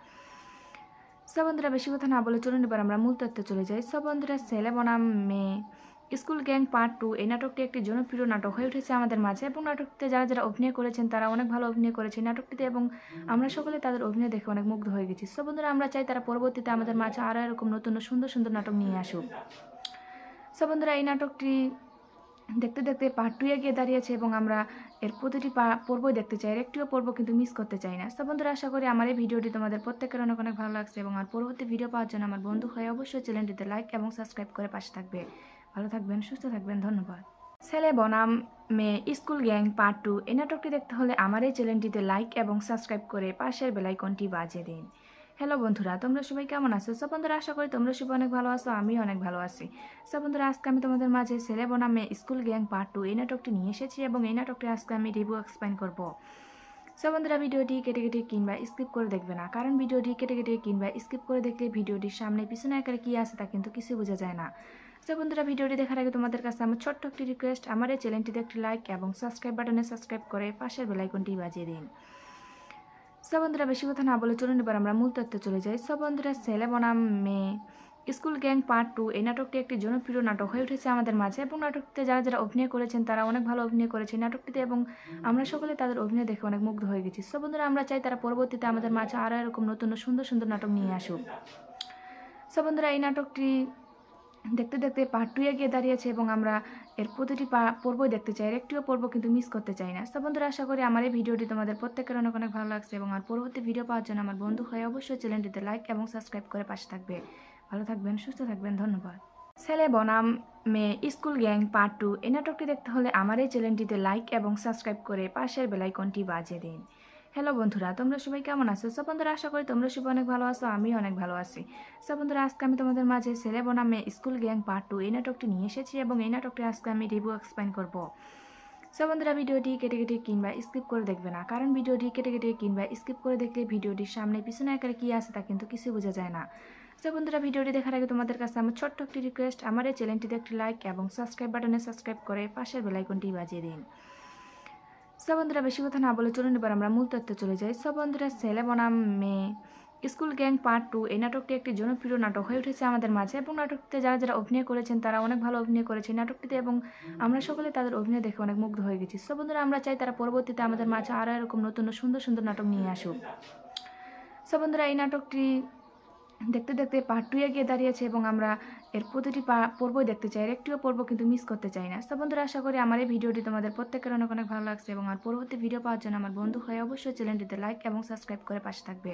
সো বন্ধুরা, বেশি কথা না বলে চলুন এবার আমরা মূল তথ্যে চলে যাই। সো বন্ধুরা, ছেলে বনাম মেয়ে স্কুল গ্যাং পার্ট 2 এই নাটকটি একটি জনপ্রিয় নাটক হয়ে উঠেছে আমাদের মাঝে এবং নাটকটিতে যারা যারা অভিনয় করেছেন তারা অনেক ভালো অভিনয় করেছে নাটকটিতে এবং আমরা সকলে তাদের অভিনয় দেখে অনেক মুগ্ধ হয়ে গেছি। সো বন্ধুরা, আমরা চাই তারা পরবর্তীতে আমাদের মাঝে আরও এরকম নতুন সুন্দর সুন্দর নাটক নিয়ে আসুক। সো বন্ধুরা, এই নাটকটি দেখতে দেখতে পার্ট 2 গিয়ে দাঁড়িয়েছে এবং আমরা এর প্রতিটি পর্বই দেখতে চাই, একটিও পর্ব কিন্তু মিস করতে চাই না। সো বন্ধুরা, আশা করি আমার এই ভিডিওটি তোমাদের প্রত্যেকের অনেক অনেক ভালো লাগছে এবং আর পরবর্তী ভিডিও পাওয়ার জন্য আমার বন্ধু হয়ে অবশ্যই চ্যানেলটিতে লাইক এবং সাবস্ক্রাইব করে পাশে থাকবে। ভালো থাকবেন, সুস্থ থাকবেন, ধন্যবাদ। ছেলে বনাম মেয়ে স্কুল গ্যাং পার্ট 2 এই নাটকটি দেখতে হলে আমার এই চ্যানেলটিতে লাইক এবং সাবস্ক্রাইব করে পাশের বেল আইকনটি বাজিয়ে দিন। হ্যালো বন্ধুরা, তোমরা সবাই কেমন আছো? সব বন্ধুরা, আশা করি তোমরা সবাই অনেক ভালো আছো, আমিও অনেক ভালো আছি। সব বন্ধুরা, আজকে আমি তোমাদের মাঝে ছেলে বনাম মেয়ে স্কুল গ্যাং পার্ট 2 এই নাটকটি নিয়ে এসেছি এবং এই নাটকটি আজকে আমি রিভিউ এক্সপ্লেইন করব। সব বন্ধুরা, ভিডিওটি কেটে কেটে কিংবা স্কিপ করে দেখবে না, কারণ ভিডিওটি কেটে কেটে কিংবা স্কিপ করে দেখলে ভিডিওটির সামনে পিছনে আকারে কী আছে তা কিন্তু কিছু বোঝা যায় না। সো বন্ধুরা, ভিডিওটি দেখার আগে তোমাদের কাছে আমার ছোট্ট একটি রিকোয়েস্ট, আমার এই চ্যানেলটিতে একটি লাইক এবং সাবস্ক্রাইব বাটনে সাবস্ক্রাইব করে পাশের বেল আইকনটি বাজিয়ে দিন। সো বন্ধুরা, বেশি কথা না বলে চলুন এবার আমরা মূল তথ্যে চলে যাই। সো বন্ধুরা, ছেলে বনাম মেয়ে স্কুল গ্যাং পার্ট 2 এই নাটকটি একটি জনপ্রিয় নাটক হয়ে উঠেছে আমাদের মাঝে এবং নাটকটিতে যারা যারা অভিনয় করেছেন তারা অনেক ভালো অভিনয় করেছে নাটকটিতে এবং আমরা সকলে তাদের অভিনয় দেখে অনেক মুগ্ধ হয়ে গেছি। সো বন্ধুরা, আমরা চাই তারা পরবর্তীতে আমাদের মাঝে আরও এরকম নতুন সুন্দর সুন্দর নাটক নিয়ে আসুক। সো বন্ধুরা, এই নাটকটি দেখতে দেখতে পার্ট 2 গিয়ে দাঁড়িয়েছে এবং আমরা এর প্রতিটি পর্বই দেখতে চাই, একটিও পর্ব কিন্তু মিস করতে চাই না। সো বন্ধুরা, আশা করি আমার এই ভিডিওটি তোমাদের প্রত্যেকের অনেক অনেক ভালো লাগছে এবং আর পরবর্তী ভিডিও পাওয়ার জন্য আমার বন্ধু হয়ে অবশ্যই চ্যানেলটিতে লাইক এবং সাবস্ক্রাইব করে পাশে থাকবে। ভালো থাকবেন, সুস্থ থাকবেন, ধন্যবাদ। ছেলে বনাম মেয়ে স্কুল গ্যাং পার্ট 2 এই নাটকটি দেখতে হলে আমার এই চ্যানেলটিতে লাইক এবং সাবস্ক্রাইব করে পাশের বেল আইকনটি বাজিয়ে দিন। হ্যালো বন্ধুরা, তোমরা সবাই কেমন আছো? সব বন্ধুরা, আশা করি তোমরা সবাই অনেক ভালো আছো, আমিও অনেক ভালো আছি। সব বন্ধুরা, আজকে আমি তোমাদের মাঝে ছেলে বনাম মেয়ে স্কুল গ্যাং পার্ট 2 এই নাটকটি নিয়ে এসেছি এবং এই নাটকটি আজকে আমি রিভিউ এক্সপ্লেইন করব। সব বন্ধুরা, ভিডিওটি কেটে কেটে কিংবা স্কিপ করে দেখবে না, কারণ ভিডিওটি কেটে কেটে কিংবা স্কিপ করে দেখলে ভিডিওটির সামনে পিছনে আকারে কী আছে তা কিন্তু কিছু বোঝা যায় না। সো বন্ধুরা, ভিডিওটি দেখার আগে তোমাদের কাছে আমার ছোট্ট একটি রিকোয়েস্ট, আমার এই চ্যানেলটিতে একটি লাইক এবং সাবস্ক্রাইব বাটনে সাবস্ক্রাইব করে পাশের বেল আইকনটি বাজিয়ে দিন। সো বন্ধুরা, বেশি কথা না বলে চলুন এবার আমরা মূল তথ্যে চলে যাই। সো বন্ধুরা, ছেলে বনাম মেয়ে স্কুল গ্যাং পার্ট 2 এই নাটকটি একটি জনপ্রিয় নাটক হয়ে উঠেছে আমাদের মাঝে এবং নাটকটিতে যারা যারা অভিনয় করেছেন তারা অনেক ভালো অভিনয় করেছে নাটকটিতে এবং আমরা সকলে তাদের অভিনয় দেখে অনেক মুগ্ধ হয়ে গেছি। সো বন্ধুরা, আমরা চাই তারা পরবর্তীতে আমাদের মাঝে আরও এরকম নতুন সুন্দর সুন্দর নাটক নিয়ে আসুক। সো বন্ধুরা, এই নাটকটি দেখতে দেখতে পার্ট 2 গিয়ে দাঁড়িয়েছে এবং আমরা এর প্রতিটি পর্বই দেখতে চাই, এর একটিও পর্ব কিন্তু মিস করতে চাই না। সো বন্ধুরা, আশা করি আমার এই ভিডিওটি তোমাদের প্রত্যেকের অনেক অনেক ভালো লাগছে এবং আর পরবর্তী ভিডিও পাওয়ার জন্য আমার বন্ধু হয়ে অবশ্যই চ্যানেলটিতে লাইক এবং সাবস্ক্রাইব করে পাশে থাকবে।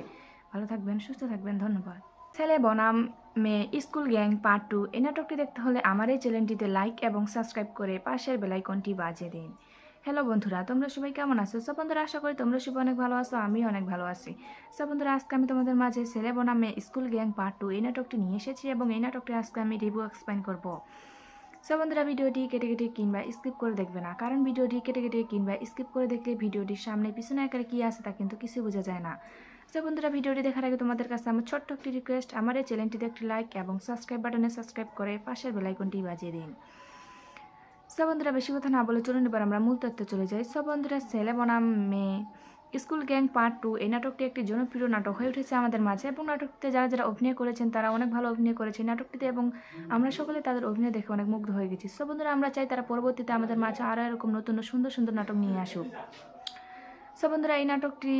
ভালো থাকবেন, সুস্থ থাকবেন, ধন্যবাদ। ছেলে বনাম মেয়ে স্কুল গ্যাং পার্ট 2 এই নাটকটি দেখতে হলে আমার এই চ্যানেলটিতে লাইক এবং সাবস্ক্রাইব করে পাশের বেল আইকনটি বাজিয়ে দিন। হ্যালো বন্ধুরা, তোমরা সবাই কেমন আছো? সব বন্ধুরা, আশা করি তোমরা সবাই অনেক ভালো আছো, আমিও অনেক ভালো আছি। সব বন্ধুরা, আজকে আমি তোমাদের মাঝে ছেলে বনাম মেয়ে স্কুল গ্যাং পার্ট 2 এই নাটকটি নিয়ে এসেছি এবং এই নাটকটি আজকে আমি রিভিউ এক্সপ্লেইন করব। সব বন্ধুরা, ভিডিওটি কেটে কেটে কিংবা স্কিপ করে দেখবে না, কারণ ভিডিওটি কেটে কেটে কিংবা স্কিপ করে দেখলে ভিডিওটির সামনে পিছনে আকারে কী আছে তা কিন্তু কিছু বোঝা যায় না। সো বন্ধুরা, ভিডিওটি দেখার আগে তোমাদের কাছে আমার ছোট্ট একটি রিকোয়েস্ট, আমার এই চ্যানেলটিতে একটি লাইক এবং সাবস্ক্রাইব বাটনে সাবস্ক্রাইব করে পাশের বেল আইকনটি বাজিয়ে দিন। সো বন্ধুরা, বেশি কথা না বলে চলুন এবার আমরা মূল তথ্যে চলে যাই। সো বন্ধুরা, ছেলে বনাম মেয়ে স্কুল গ্যাং পার্ট 2 এই নাটকটি একটি জনপ্রিয় নাটক হয়ে উঠেছে আমাদের মাঝে এবং নাটকটিতে যারা যারা অভিনয় করেছেন তারা অনেক ভালো অভিনয় করেছে নাটকটিতে এবং আমরা সকলে তাদের অভিনয় দেখে অনেক মুগ্ধ হয়ে গেছি। সো বন্ধুরা, আমরা চাই তারা পরবর্তীতে আমাদের মাঝে আরও এরকম নতুন সুন্দর সুন্দর নাটক নিয়ে আসুক। সো বন্ধুরা, এই নাটকটি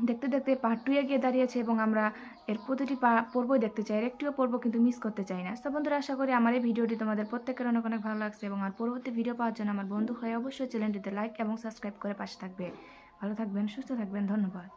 দেখতে দেখতে পার্ট 2 গিয়ে দাঁড়িয়েছে এবং আমরা এর প্রতিটি পর্বই দেখতে চাই, এর একটিও পর্ব কিন্তু মিস করতে চাই না। সো বন্ধুরা, আশা করি আমার এই ভিডিওটি তোমাদের প্রত্যেকের অনেক অনেক ভালো লাগছে এবং আর পরবর্তী ভিডিও পাওয়ার জন্য আমার বন্ধু হয়ে অবশ্যই চ্যানেলটিতে লাইক এবং সাবস্ক্রাইব করে পাশে থাকবে। ভালো থাকবেন, সুস্থ থাকবেন, ধন্যবাদ।